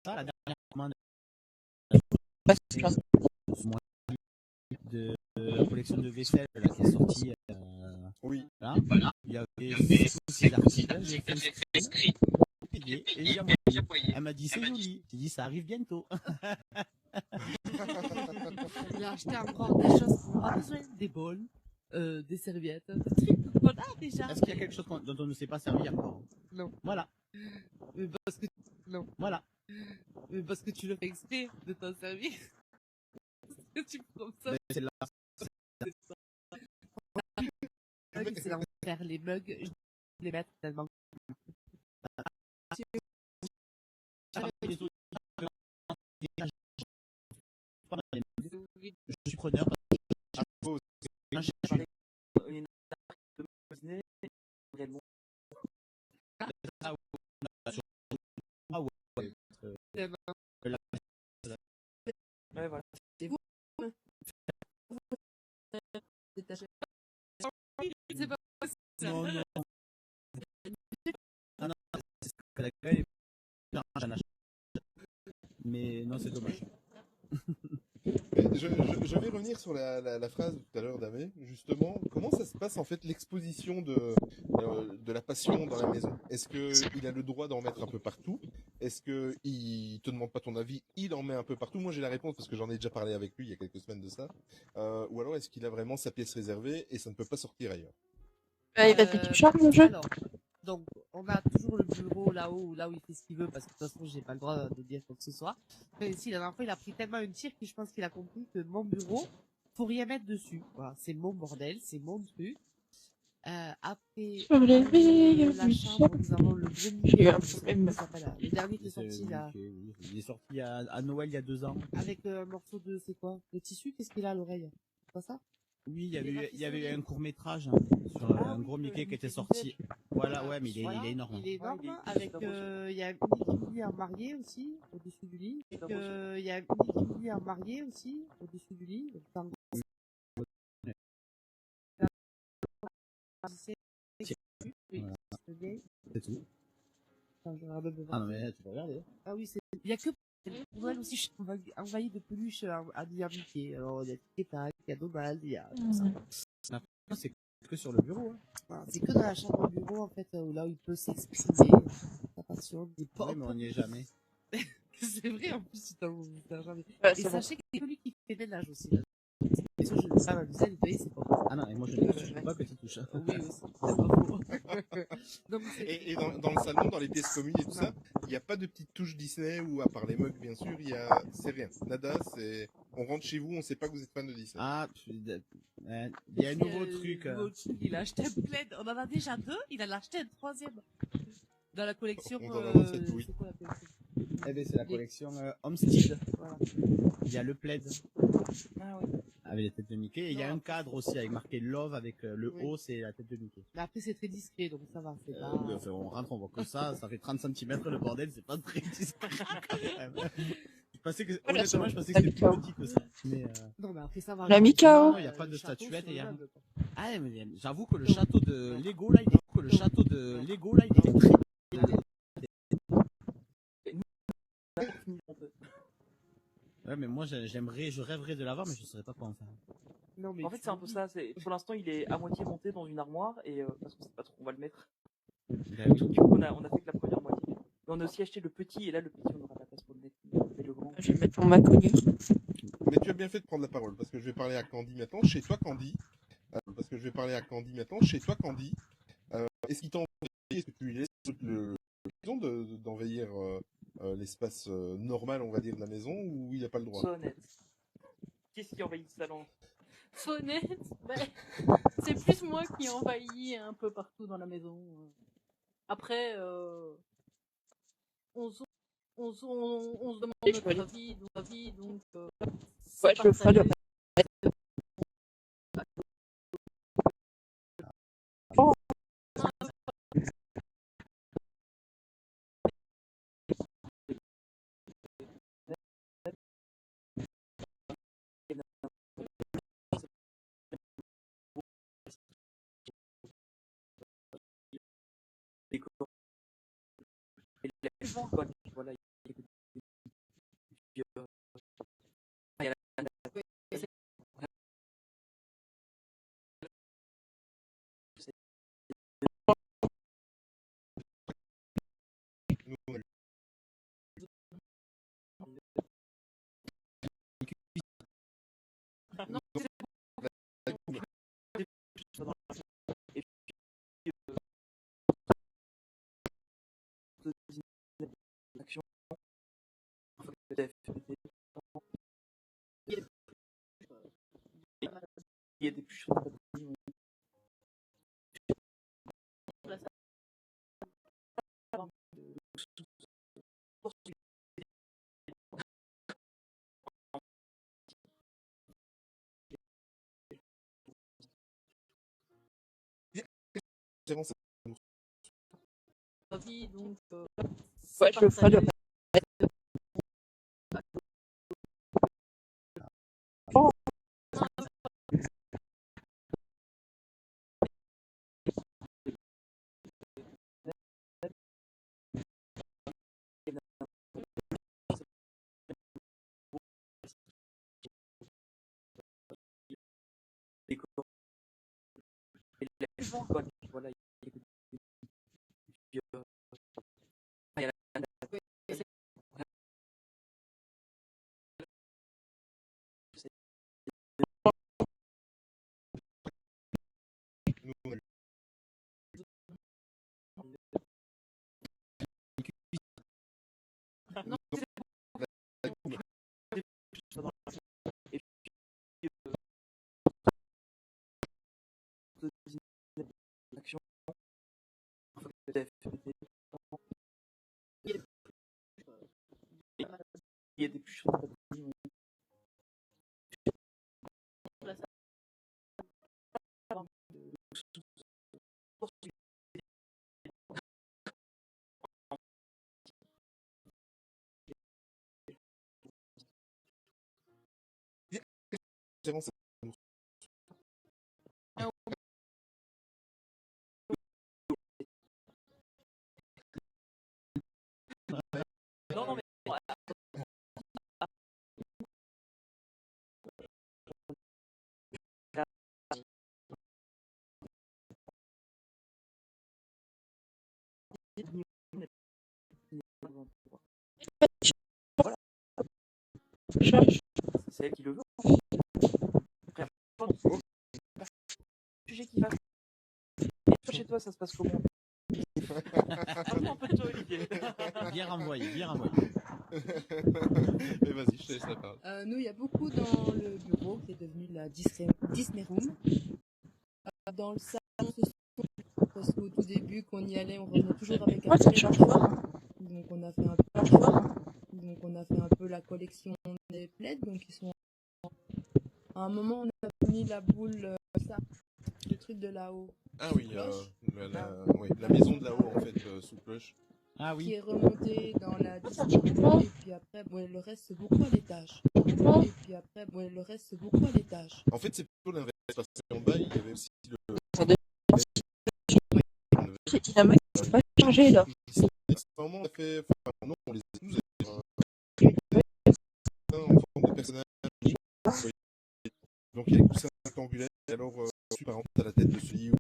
ça, la dernière commande de la collection de vaisselle là, qui est sortie. Oui. Là, il y avait 6 ou 6 articles. J'ai fait le screen, et j'ai envoyé. Elle m'a dit c'est joli. J'ai dit ça arrive bientôt. Il a acheté encore des choses qu'on n'a pas besoin, des bols, des serviettes, des trucs qu'on a déjà. Est-ce qu'il y a quelque chose dont on ne sait pas servir? Non. Voilà. Mais parce que non. Voilà. Mais parce que tu le fais exprès de t'en servir. Parce que tu prends ça. C'est là. C'est là faire les mugs, je les mettre tellement. Je suis preneur. Ouais, voilà. C'est vous. C'est pas possible. Non, non. Ah non, c'est que la gueule est... Mais non, c'est dommage. Je vais revenir sur la phrase tout à l'heure d'Amé, justement. Comment ça se passe en fait l'exposition de la passion dans la maison? Est-ce qu'il a le droit d'en mettre un peu partout? Est-ce qu'il te demande pas ton avis? Il en met un peu partout? Moi j'ai la réponse parce que j'en ai déjà parlé avec lui il y a quelques semaines de ça. Ou alors est-ce qu'il a vraiment sa pièce réservée et ça ne peut pas sortir ailleurs? Il va te toucher mon jeu. Alors, donc, on a toujours le bureau là-haut, là où il fait ce qu'il veut, parce que de toute façon, j'ai pas le droit de dire quoi que ce soit. Mais si, la dernière fois, il a pris tellement une tire que je pense qu'il a compris que mon bureau, faut rien mettre dessus. Voilà, c'est mon bordel, c'est mon truc. Après, la chambre, nous avons le le dernier qui est sorti là. Il est sorti à Noël il y a 2 ans. Avec un morceau de, c'est quoi? Le tissu, qu'est-ce qu'il a à l'oreille? C'est pas ça? Oui, il y avait eu un court-métrage sur un gros Mickey qui était sorti. Voilà, ouais, mais il est énorme. Il est énorme, avec, il y a Mickey Minnie en marié aussi, au-dessus du lit. Il y a Mickey Minnie en marié aussi, au-dessus du lit. C'est tout. Ah non, mais tu peux regarder. Ah oui, il y a que pour Noël aussi, je suis envahie de peluches à Mickey. Alors, il y a Tic-Tac, il y a Donald, il y a tout ça. C'est que sur le bureau. Hein. Voilà, c'est que dans la chambre au bureau, en fait, là où il peut s'exprimer, sa passion, des pop. Oui, mais on n'y est jamais. C'est vrai, en plus, t'as jamais. Ouais, Et sachez que c'est celui qui fait ménage aussi. Là. Ça, je ne sais pas m'amuser à nettoyer, c'est pas possible. Ah non, et moi je ne touche pas que tu touches. Oui, aussi, c'est pas faux. Donc, et dans le salon, dans les pièces communes et tout ça, il n'y a pas de petites touches Disney ou à part les mugs, bien sûr, c'est rien. Nada, on rentre chez vous, on ne sait pas que vous êtes fan de Disney. Ah, il y a un nouveau truc. Il a acheté un plaid. On en a déjà 2, il en a acheté un 3e. Dans la collection. On en a 7, oui. C'est quoi la collection? Eh ben, c'est la collection Homestead. Voilà. Il y a le plaid. Ah oui. Avec les têtes de Mickey. Et il y a un cadre aussi avec marqué Love avec le haut, c'est la tête de Mickey. Mais après, c'est très discret, donc ça va. C'est pas... on rentre, on voit que ça fait 30 cm le bordel, c'est pas très discret quand même. Honnêtement, je pensais que c'était plus petit que ça. Mais, non, mais après, ça va. La Mikao. Non, il n'y a pas de statuette. Ah, mais j'avoue que le château de Lego, là, il est très... Ouais, mais moi, je rêverais de l'avoir, mais je ne saurais pas quoi en faire. Non, mais en fait, c'est un peu ça. Pour l'instant, il est à moitié monté dans une armoire, et parce qu'on sait pas trop où on va le mettre. Ben, oui. Du coup, on a fait que la première moitié. Mais on a aussi acheté le petit, et là, le petit, on n'aura pas la place pour le mettre. Mais le grand. Je vais mettre mon Mac-Ogre. Mais tu as bien fait de prendre la parole, parce que je vais parler à Candy maintenant. Chez toi, Candy. Est-ce qu'il t'a envahi? Est-ce que tu lui laisses l'occasion d'envahir l'espace normal, on va dire, de la maison, ou il n'a pas le droit? Sois honnête. Qu'est-ce qui envahit le salon? Honnête, c'est plus moi qui envahis un peu partout dans la maison. Après, on se demande notre avis, donc Ouais, je le ferai le Voilà, Non, c'est bon. Et puis, action. Il y a des plus sur la batterie. Oui, donc, Ouais, je le ferai le Voilà. Non, c'est action. Il y a des plus sur la batterie. Non, non, mais c'est elle qui le veut. Après, sujet qui va. Chez toi, ça se passe comment? Un peu de toi, Olivier. Bien renvoyé, bien renvoyé. Mais vas-y, je te laisse la parole. Nous, il y a beaucoup dans le bureau qui est devenu la Disney Room. Dans le salon, ce sont, parce qu'au tout début, qu'on y allait, on revenait toujours avec un ça plaid. change pas. Donc on a fait un peu la collection des plaids. Donc ils sont. À un moment, on a mis la boule, ça, le truc de là-haut. Ah oui, Cloche. oui, la maison de là-haut, en fait, sous cloche. Ah Qui oui. est remonté dans la Disney Room. Et puis après, le reste, c'est beaucoup à l'étage. En fait, c'est plutôt l'inverse. Parce qu'en bas, il y avait aussi le... C'est la mec qui s'est pas changé là. Vraiment, on a fait... Enfin, non, on les a tous... en forme de personnages. Donc, il y a des coussins rectangulaires. Et alors, par exemple, t'as la tête de celui où...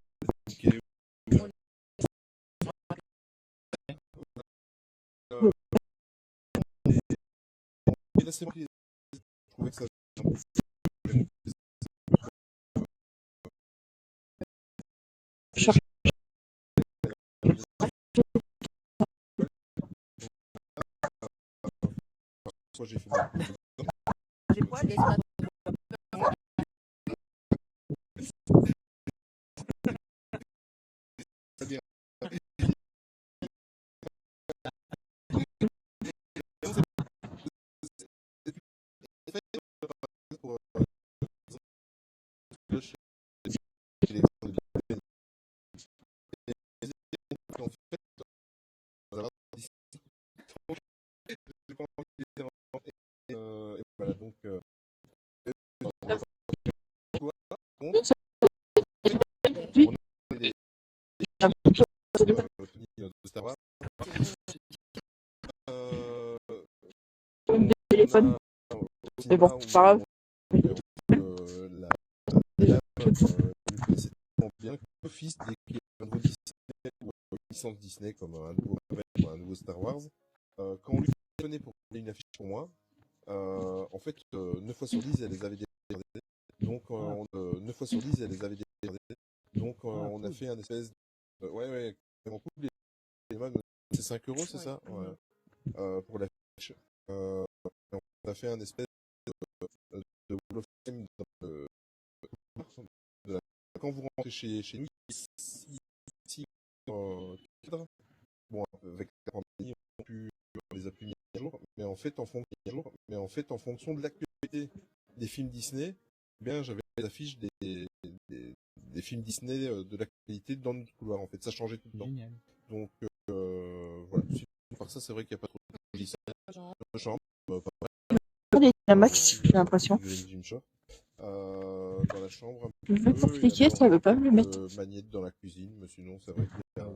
Et là, c'est moi qui je trouvais que ça... Soit j'ai fait J'ai poil. voilà, donc téléphone. Mais bon, c'est pas grave. C'est tellement bien que l'office dès qu'il y a un nouveau Disney ou une licence Disney comme un nouveau Marvel ou un nouveau Star Wars, quand on lui téléphonait pour faire une affiche pour moi, en fait, 9 fois sur 10, elle les avait déjà regardées. Donc, 9 fois sur 10, elle les avait regardés. Donc, on a fait un espèce de... ouais, vraiment cool. C'est 5 euros, c'est ça? Pour la fiche. On a fait un espèce de Wall of Fame quand vous rentrez chez nous, ici, cadre. Bon, avec la pandémie, on les a pu mis à jour, mais en fait, en fonction de l'actualité des films Disney, eh bien, j'avais les affiches des films Disney de l'actualité dans notre couloir. En fait, ça changeait tout le temps. Génial. Donc, voilà. Par ça, c'est vrai qu'il n'y a pas trop de Disney dans la chambre. La max, j'ai l'impression. Dans la chambre, Je veux compliquer, ça veut pas me le mettre. Magnette dans la cuisine, mais sinon, c'est vrai qu'il y a...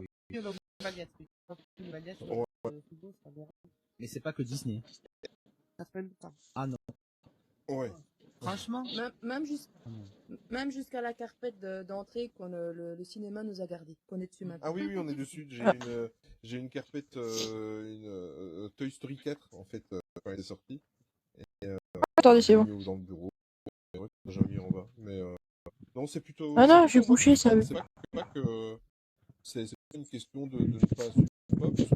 Mais c'est pas que Disney. Ça fait même temps. Ah non. Ouais. Franchement. Même jusqu'à la carpette d'entrée qu'on le cinéma nous a gardé, qu'on est dessus maintenant. Ah oui, on est dessus. J'ai une carpette, Toy Story 4 en fait quand elle est sortie. Et, attendez, c'est bon. Dans le bureau. Ouais, j'ai mis en bas. Mais non, c'est plutôt. Ah non, j'ai bouché ça. C'est pas que c'est une question de ne pas assumer ou pas, parce que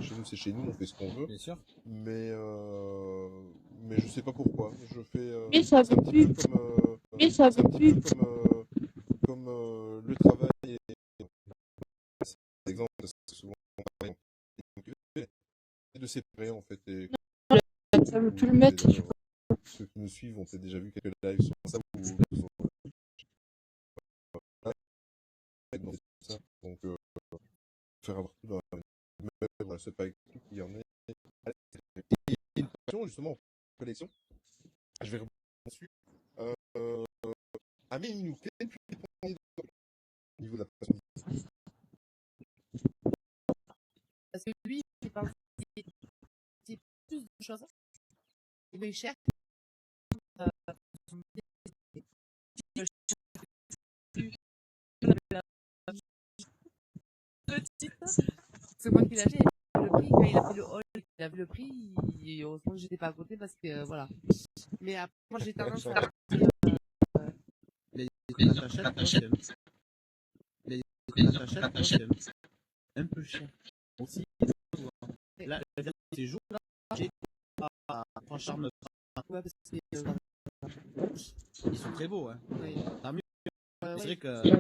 chez nous, c'est chez nous, on fait ce qu'on veut. Bien sûr. Mais je sais pas pourquoi. Je fais. Mais ça c'est un petit peu comme. Mais ça c'est un petit peu comme le travail et exemple parce que souvent de séparer en fait. Et ça veut plus le mettre. Ceux qui nous suivent ont peut-être déjà vu quelques lives sur ça donc faire avoir tout dans la voilà, c'est pas écrit qu'il y en ait. Et une question justement collection. Je vais rebondir dessus. Amé, il nous fait le plus au niveau de la passion. Parce que lui, il pense c'est plus de choses. Il est cher. C'est moi qui l'ai acheté. Le prix, quand il a fait le haul, il a vu le prix, heureusement que j'étais pas à côté parce que voilà. Mais après, moi j'ai tendance à Les t'achètes, un peu cher. Aussi, là, ces jours-là, j'ai à Francharme. ouais, parce que Ils sont très beaux, hein. oui. Tant mieux. C'est vrai que. Il y a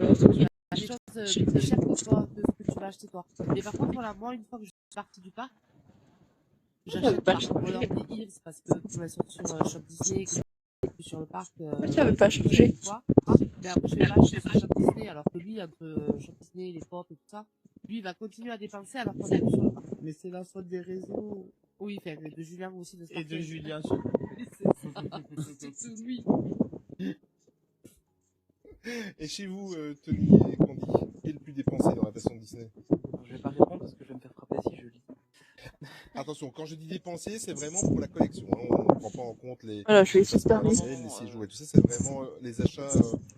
des choses plus chères que toi, de ce que tu vas acheter toi. Mais par contre, voilà, moi, une fois que je suis partie du parc, j'achète pas Roller des Hills parce que quand elles sont sur Shop Disney, que sur le parc. Ça veut pas changer. Mais après, je vais pas acheter sur Shop Disney, alors que lui, entre Shop Disney, les pop et tout ça, lui, il va continuer à dépenser alors qu'on est plus sur le parc. Mais c'est la faute des réseaux. Oui, enfin, de Julien aussi. Et de Julien. C'est tout lui. Et chez vous, Tony et Candy, qui est le plus dépensé dans la passion de Disney? Je vais pas répondre parce que je vais me faire frapper si je lis. Attention, quand je dis dépenser, c'est vraiment pour la collection. Hein. On ne prend pas en compte les, Voilà, je vais essayer de parler. les séjours et tout ça. C'est vraiment les achats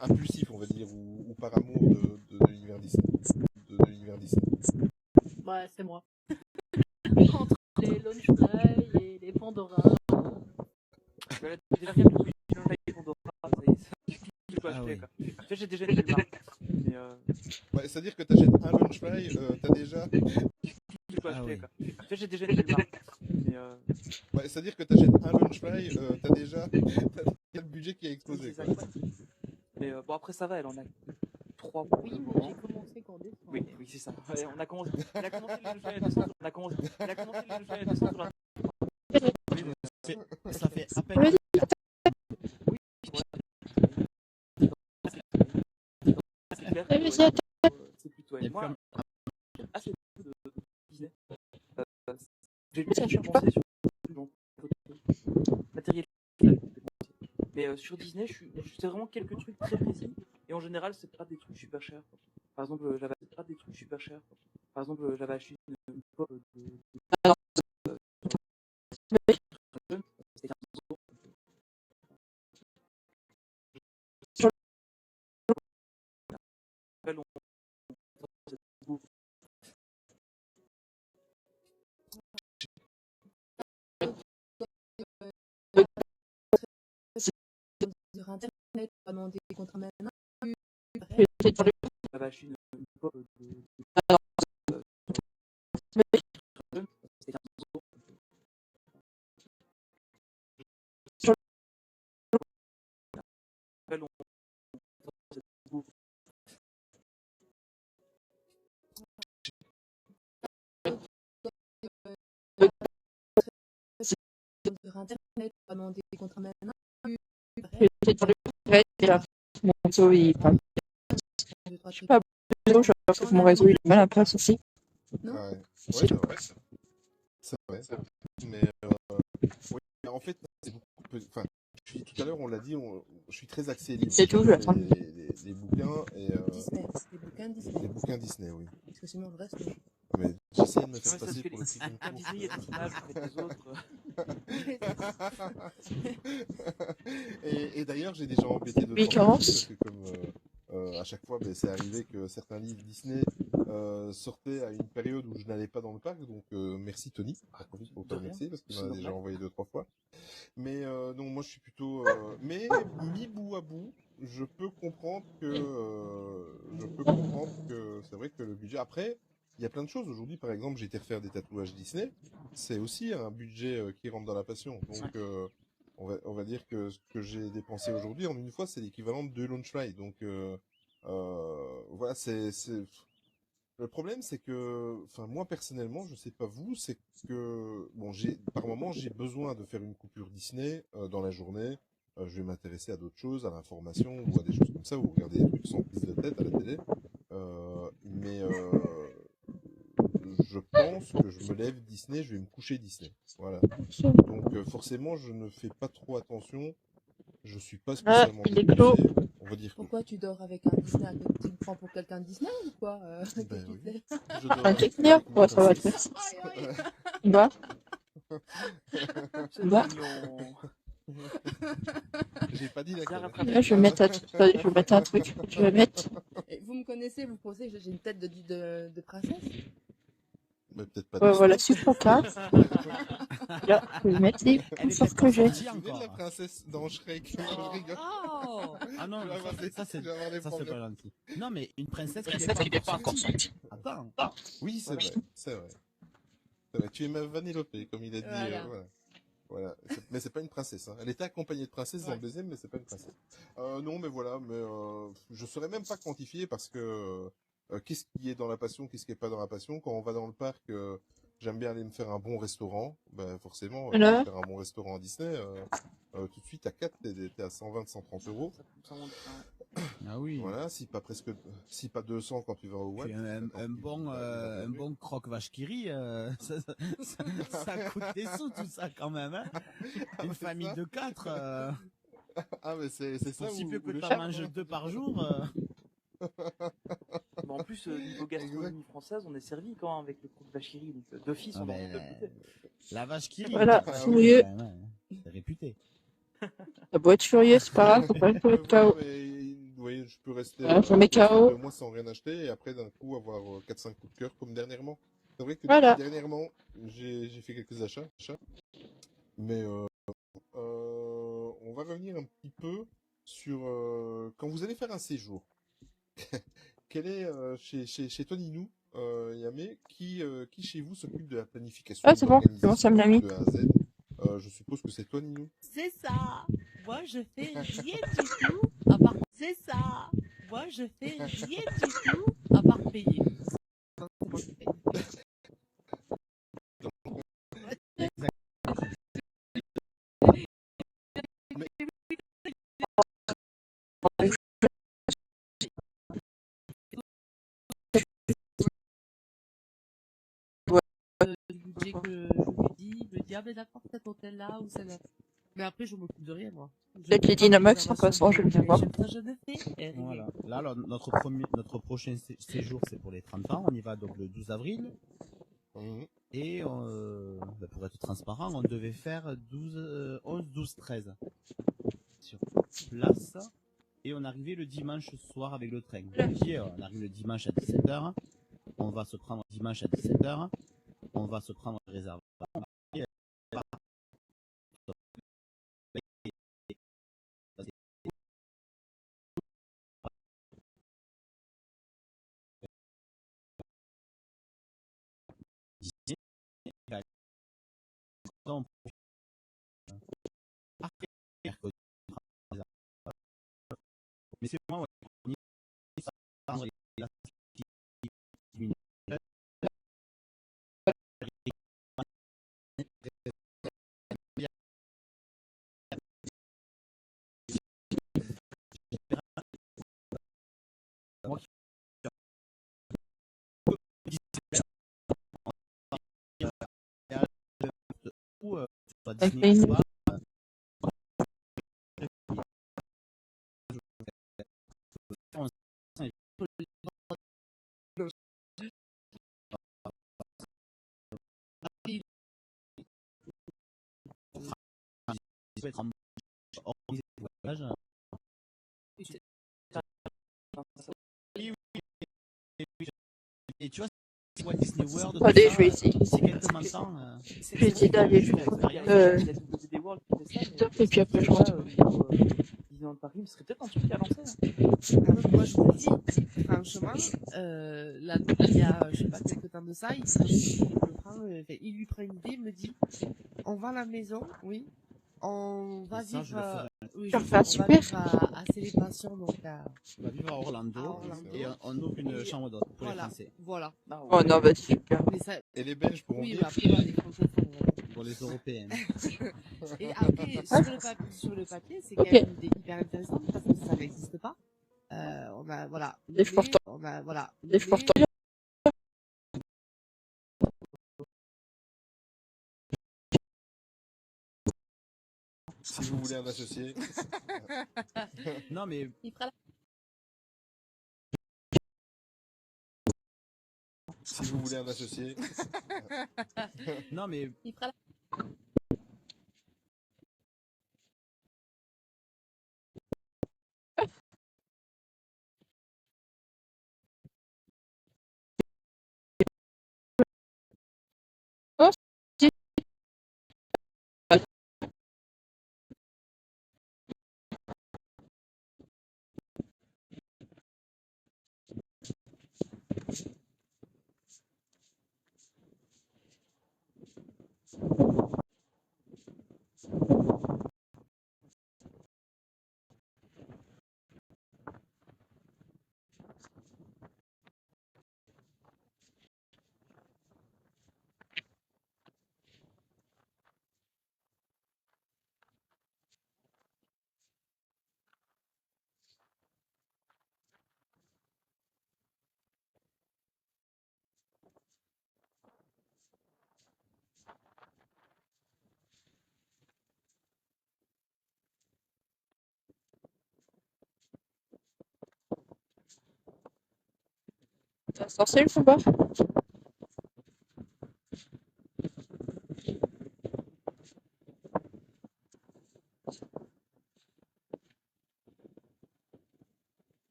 impulsifs, on va dire, ou par amour de l'univers Disney. De l'univers Disney. Bah, c'est moi. Entre les Launchfly et les Pandora. Déjà, rien que le Launchfly et Pandora, je peux acheter, oui. quoi. En fait, j'ai déjà une belle marque. Mais Ouais, c'est-à-dire que tu achètes un Launchfly, t'as déjà. je peux acheter, quoi. En fait, j'ai déjà une belle marque. Mais Ouais, c'est-à-dire que tu achètes un Launchfly, t'as déjà le budget qui a explosé. c'est Quoi. ça. Mais bon, après, ça va, elle en a 3 Oui, mais j'ai commencé quand décembre. Oui, c'est ça. Ouais, elle a commencé les Launchfly à descendre. Elle a commencé les Launchfly à descendre. Ça fait à peine. C'est plutôt elle. Moi, assez peu de Disney. J'ai dépensé sur matériel. Mais sur Disney, c'est vraiment quelques trucs très précis. Et en général, c'est pas des trucs super chers. Par exemple, j'avais acheté une pop de pas demander des contrats maintenant. C'est sur le- La vache, une pop de Alors, c'est 15 euros. Après, Sur Internet, pas demander des contrats maintenant. c'est sur le- ouais, c'est là. Mon réseau, il parle. Je suis pas réseau, je pense que mon réseau, il est mal à place aussi. Non. Ouais, ouais, c'est vrai. C'est vrai. Mais oui, en fait, c'est beaucoup. Enfin, tout à l'heure, on l'a dit, je suis très axé livre. C'est tout, je vais attendre. Les bouquins et Disney, les bouquins Disney. les bouquins Disney, oui. Parce que sinon, le reste, non. Mais j'essaie de me Ouais, faire ça se passer fait pour le petit un concours. Disney, il y a des images, vous faites des autres. Et d'ailleurs, j'ai déjà embêté deux Oui, trois commence. personnes parce que comme à chaque fois, ben, c'est arrivé que certains livres Disney sortaient à une période où je n'allais pas dans le parc. Donc merci Tony, j'en profite pour te De rien, remercier parce qu'il c'est m'en a déjà normal. envoyé 2-3 fois. Mais non, moi je suis plutôt. Mais mis bout à bout, je peux comprendre que c'est vrai que le budget. Après, il y a plein de choses. Aujourd'hui, par exemple, j'ai été refaire des tatouages Disney. C'est aussi un budget qui rentre dans la passion. Donc on va dire que ce que j'ai dépensé aujourd'hui en une fois, c'est l'équivalent de 2 launch rides. Donc voilà, c'est. Le problème, c'est que, enfin, moi personnellement, je sais pas vous, c'est que, bon, par moment, j'ai besoin de faire une coupure Disney dans la journée. Je vais m'intéresser à d'autres choses, à l'information ou à des choses comme ça, ou regarder des trucs sans prise de tête à la télé. Mais je pense que je me lève Disney, je vais me coucher Disney. Voilà. Donc forcément, je ne fais pas trop attention. Je suis pas spécialement il est clos. dépensé. On va dire que Pourquoi tu dors avec un Disney à côté? Tu me prends pour quelqu'un de Disney ou quoi? Qu'est-ce ben que tu oui, fais? je dors Un avec technique, ma ouais, ça va princesse. être. Aïe, aïe. Bah, C'est Bah. mignon. J'ai pas dit Bien laquelle. rattrapé. là, je vais mettre un truc. Je vais mettre. Et vous me connaissez, vous pensez que j'ai une tête de princesse? Mais peut-être pas Ouais, de voilà, suite. super cas. Là, je vais mettre les Elle est couleurs peut-être que pas j'ai. sortie Tu te souviens de la encore. princesse dans Shrek? Non, je rigole. Oh Ah non, Je vais avoir des- ça c'est je vais avoir des ça c'est problèmes. pas gentil. Non mais une princesse qui n'est pas encore sortie. Attends. Oui, c'est vrai, c'est vrai. C'est vrai. Tu es ma Vanellope, comme il a dit. Voilà. Voilà. Voilà. Mais c'est pas une princesse. Hein. Elle était accompagnée de princesse dans le deuxième, mais c'est pas une princesse. Non, mais voilà. Mais je saurais même pas quantifier parce que qu'est-ce qui est dans la passion, qu'est-ce qui est pas dans la passion. Quand on va dans le parc, j'aime bien aller me faire un bon restaurant. Ben forcément, Voilà. faire un bon restaurant à Disney. Tout de suite à 4, t'es à 120, 130 euros. Ça monte, hein. Ah oui. Voilà, si pas 200 quand tu vas au Watt. Puis un bon croque vache qui rit, ça coûte des sous tout ça quand même. Hein. Une C'est famille ça. de 4, Ah, mais c'est ça pour si ou peu que le t'en charme, manges hein. 2 par jour. Bon, en plus, niveau gastronomie française, on est servi quand même avec le croque vacherie. Donc, d'office, Ah on a ben, envie de le goûter. la vache qui rit. Voilà, la vache c'est qui rit, mieux. quand même, hein. C'est réputé. La boîte furieux, c'est pas grave, faut pas être Voilà, KO. mais, oui, je peux rester Voilà, je mets KO. 2 mois sans rien acheter et après d'un coup avoir 4-5 coups de cœur comme dernièrement. C'est vrai que Voilà. dernièrement, j'ai fait quelques achats. Mais on va revenir un petit peu sur quand vous allez faire un séjour. Quel est chez Toninou, Yamé, qui chez vous s'occupe de la planification, Ah, de c'est bon, ça me l'a mis. l'organisation de A à Z? Je suppose que c'est toi, Ninou. C'est ça. Moi, je fais rien du tout à part. C'est ça. Moi, je fais rien du tout à part payer. C'est moi qui paye. Du budget que je lui dis, il me dit, ah ben d'accord, cet hôtel-là ou celle-là. Mais après, je m'occupe de rien, moi. Peut-être les Dynamax en passant, je vais bien voir. Ça, je ne fais rien. Voilà. Là, alors, notre prochain séjour, c'est pour les 30 ans. On y va donc le 12 avril. Mhm. Et pour être transparent, on devait faire 11, 12, 13 sur place. Et on arrivait le dimanche soir avec le train. On arrive le dimanche à 17h. On va se prendre dimanche à 17h. On va se prendre la réserve. on profite. Après, mercredi, mais c'est moi, ouais, ça, et là, moi qui ou soit Disney ou pas, peut être en organiser des voyages. Oui, oui, et tu vois, c'est Walt Disney World, tout Allez, ça, je vais essayer. c'est quelques montants. Je vais essayer d'aller La jusqu'au WD World qui fait ça, mais et puis après je là, rentre. Disneyland Paris, ce serait peut-être un truc à lancer. Hein. Ah non, mais moi je vous le dis, franchement, là, il y a, je sais pas, quelques temps de ça, il lui prend une idée, il me dit, on va à la maison, oui, on va Et ça, vivre, je le ferai. oui, Tu je sais, refais un on va super. vivre à Célébration, donc On va vivre à Orlando, et on ouvre une Et chambre d'hôte pour les voilà, Français. voilà. Ah, ouais. Oh non, bah super. Mais ça, Et les Belges pourront oui, venir. mais après, voilà, les francophones, voilà. Pour les Européens. Et après, sur le papier, c'est Ok. quand même une idée hyper intéressante parce que ça n'existe pas. On a, voilà, Des fortes- on a, voilà, Des mais- fortes- Si vous voulez un associé. Non, mais Il fera la... Si vous voulez un associé. non, mais Il fera la... Oh, si. T'as censé le combat?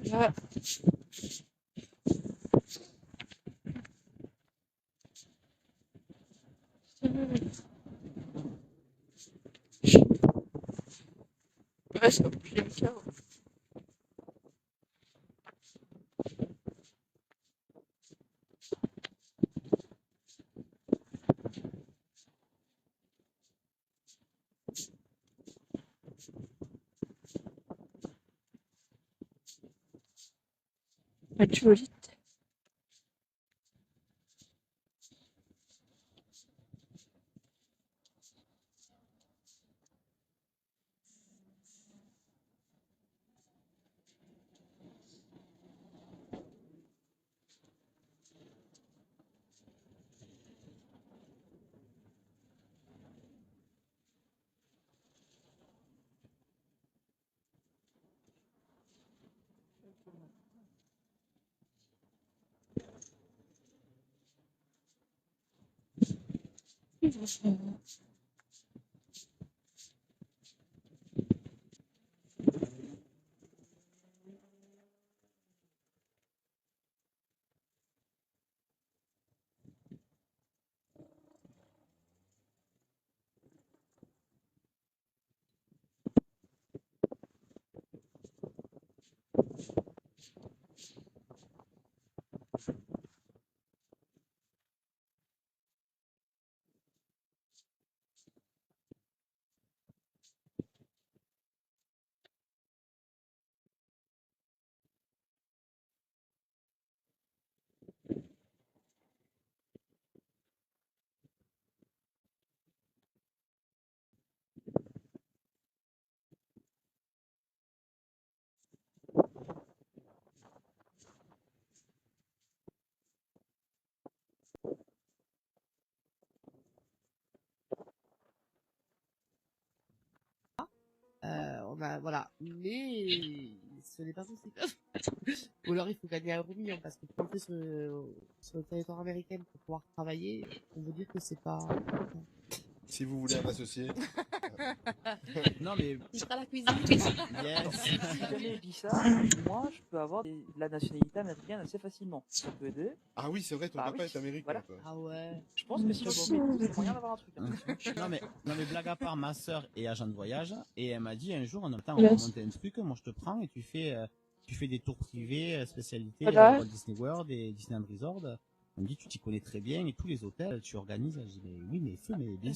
Là. Ouais, ça va bouger le chaos. Va être joli. voilà. Mais ce n'est pas possible. Ou alors il faut gagner 1 million parce que pour entrer sur le territoire américain pour pouvoir travailler, on veut dire que c'est pas. Si vous voulez un associé. Non, mais Il fera la cuisine. yes. Si jamais je dis ça, moi, je peux avoir la nationalité américaine assez facilement. Ça peut aider. Ah oui, c'est vrai, ton Bah papa oui, est américain. voilà. Toi. Ah ouais. Je pense que si on se met tous, il y a moyen d'avoir un truc. Hein. Non mais blague à part, ma sœur est agent de voyage et elle m'a dit un jour, on va Yes. monter un truc, moi je te prends et tu fais des tours privés, spécialité Voilà. Walt Disney World et Disneyland Resort. On me dit, tu t'y connais très bien et tous les hôtels, tu organises. Je dis, mais oui, mais feu, mais bien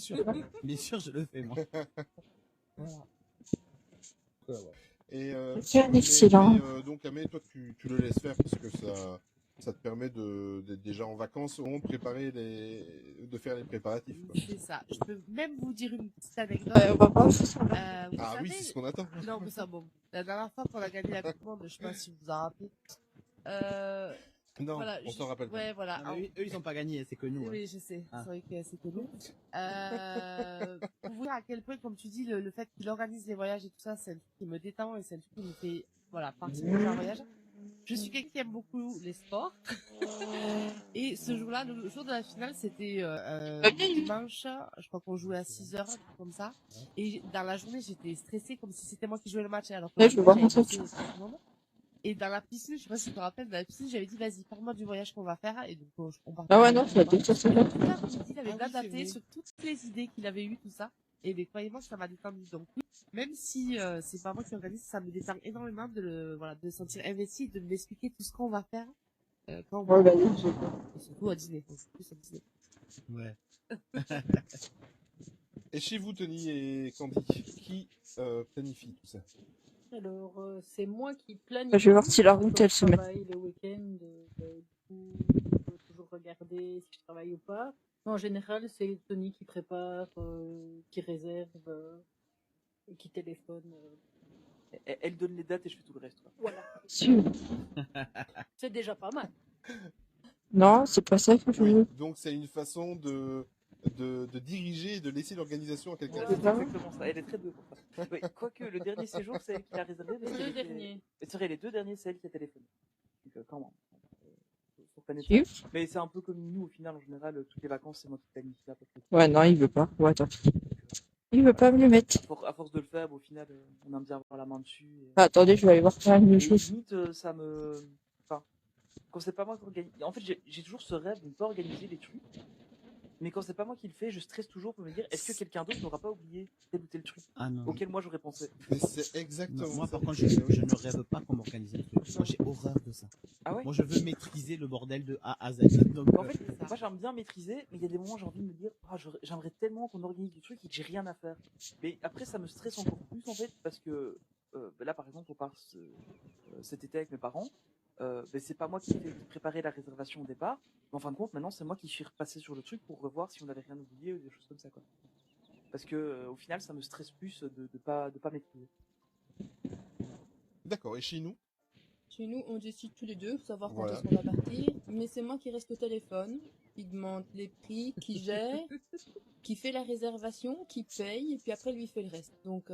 sûr, je le fais moi. Voilà. Et C'est un excellent. donc Amé, toi tu le laisses faire parce que ça te permet d'être déjà en vacances, au moins de faire les préparatifs. Quoi. C'est ça. Je peux même vous dire une petite anecdote. On va voir. Vous Ah oui, savez- c'est ce qu'on attend. Non, mais ça, bon. La dernière fois qu'on a gagné la Coupe du Monde, je sais pas si vous vous en rappelez. Non, Voilà, on s'en rappelle pas. Ouais, voilà. Non, mais eux, ils ont pas gagné, c'est que nous. hein. Oui, je sais. Ah. C'est vrai que c'est connu. Pour vous dire à quel point, comme tu dis, le fait qu'il organise les voyages et tout ça, c'est un truc qui me détend et c'est un truc qui me fait, voilà, partir dans un voyage. Je suis quelqu'un qui aime beaucoup les sports. Et ce jour-là, le jour de la finale, c'était dimanche. Je crois qu'on jouait à 6h, comme ça. Et dans la journée, j'étais stressée comme si c'était moi qui jouais le match. Alors que Ouais, je vois j'avais mon bossé truc. tout le monde. Et dans la piscine, je sais pas si tu te rappelles, dans la piscine, j'avais dit, vas-y, parle-moi du voyage qu'on va faire. Et donc, on partait. Ah ouais, non, ça déteste ça. Il avait Ah oui, daté c'est vrai. sur toutes les idées qu'il avait eues, tout ça. Et mais croyez-moi que ça m'a détendu. Donc oui, même si c'est pas moi qui organise, ça me détend énormément de me sentir investi, de m'expliquer tout ce qu'on va faire quand on va. Ouais, bah, Et surtout à dîner. Donc, plus à dîner. Ouais. Et chez vous, Tony et Candy, qui planifie tout ça? Alors, c'est moi qui planifie. Bah, je vais voir si la route, elle se met. travaille le week-end, du coup, je peux toujours regarder si je travaille ou pas. Mais en général, c'est Tony qui prépare, qui réserve et qui téléphone. Elle donne les dates et je fais tout le reste. Quoi. Voilà. Sûr. C'est déjà pas mal. Non, c'est pas ça que je Oui, veux. donc c'est une façon de diriger et de laisser l'organisation à quelqu'un. Voilà, Ouais. c'est exactement ça. Elle est très douée pour ça. Oui, quoique le dernier séjour, c'est elle qui l'a réservé. parce Les qu'elle deux était- derniers. C'est vrai, les 2 derniers, c'est elle qui a téléphoné. Donc, quand même. Faut reconnaître Si. ça. Mais c'est un peu comme nous, au final, en général, toutes les vacances, c'est moi qui planifie à peu près. Ouais, non, il veut pas. Ouais, tant pis. Il veut pas me le mettre. À force de le faire, au final, on aime bien avoir la main dessus. Et... Ah, attendez, je vais aller voir quand même une Et chose. limite, ça me. Enfin, quand c'est pas moi qui organise. En fait, j'ai toujours ce rêve de ne pas organiser les trucs. Mais quand c'est pas moi qui le fais, je stresse toujours pour me dire est-ce que quelqu'un d'autre n'aura pas oublié tel ou tel truc Ah non. auquel moi j'aurais pensé. Mais c'est exactement Non, moi, ça. par contre, je ne rêve pas qu'on m'organise les trucs. Moi, j'ai horreur de ça. Ah ouais Moi, je veux maîtriser le bordel de A à Z. Donc, En fait, moi j'aime bien maîtriser, mais il y a des moments où j'ai envie de me dire ah, j'aimerais tellement qu'on organise du truc et que j'ai rien à faire. Mais après, ça me stresse encore plus en fait, parce que là par exemple, on part cet été avec mes parents. C'est pas moi qui préparais la réservation au départ, mais en fin de compte, maintenant c'est moi qui suis repassé sur le truc pour revoir si on avait rien oublié ou des choses comme ça, quoi. Parce que au final, ça me stresse plus de pas maîtriser. D'accord, et chez nous? Chez nous, on décide tous les deux, pour savoir quand Voilà. est-ce qu'on va partir. Mais c'est moi qui reste au téléphone, qui demande les prix, qui gère, qui fait la réservation, qui paye, et puis après lui fait le reste. Donc,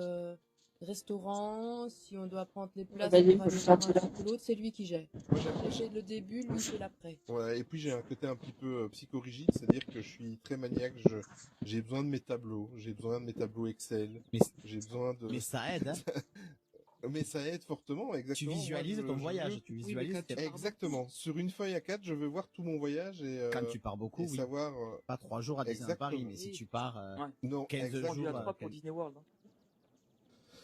restaurant, si on doit prendre les places, bah, on il va faut aller le voir un sentir. truc ou l'autre, c'est lui qui gère. Moi, j'aime- Moi, j'ai le début, lui fait l'après. Ouais, et puis j'ai un côté un petit peu psychorigide, c'est-à-dire que je suis très maniaque, j'ai besoin de mes tableaux, j'ai besoin de mes tableaux Excel, Mais, j'ai besoin de... mais ça aide, hein. Mais ça aide fortement, Tu exactement. visualises Moi, ton je voyage. veux- Tu mais visualises quand tu tes- pars Exactement. Sur une feuille A4, je veux voir tout mon voyage et, quand tu pars beaucoup, et oui. savoir... Pas 3 jours à Disneyland Paris, Exactement. mais si Oui. tu pars, non, 15 exactement. On lui a jours, 3 pour quel- Disney World. Hein.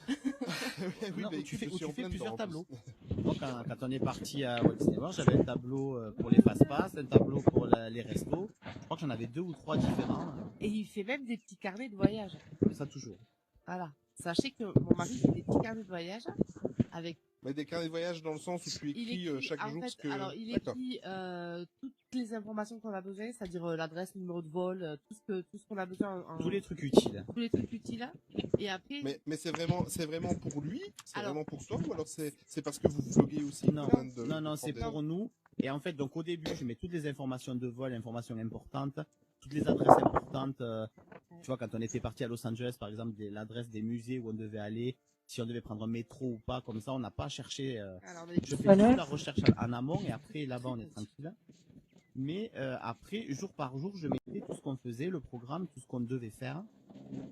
Oui, Non, bah, où tu écoute, fais- je où suis tu en fais plein plusieurs dedans, en plus. tableaux. Moi, quand on est parti à Walt Disney World, j'avais un tableau pour les fast-pass, un tableau pour les restos. Je crois que j'en avais 2 ou 3 différents. Et il fait même des petits carnets de voyage. Ça toujours. Voilà. Sachez que mon mari fait des petits carnets de voyage avec. Mais des carnets de voyage dans le sens où tu Il écris écrit, chaque en jour fait, ce que... alors il D'accord. écrit toutes les informations qu'on a besoin, c'est-à-dire l'adresse, le numéro de vol, tout ce qu'on a besoin Tous les trucs utiles. tous les trucs utiles. Et après, Mais c'est vraiment pour lui? C'est Alors- vraiment pour toi? Ou alors c'est parce que vous vloguez aussi? Non, besoin de non, c'est prendre des- pour nous. Et en fait, donc au début, je mets toutes les informations de vol, informations importantes, toutes les adresses importantes. Tu vois, quand on était parti à Los Angeles, par exemple, l'adresse des musées où on devait aller, si on devait prendre un métro ou pas, comme ça, on n'a pas cherché. Alors, Je fais Voilà. toute la recherche en amont et après là-bas on est tranquille. Mais après, jour par jour, je mettais tout ce qu'on faisait, le programme, tout ce qu'on devait faire.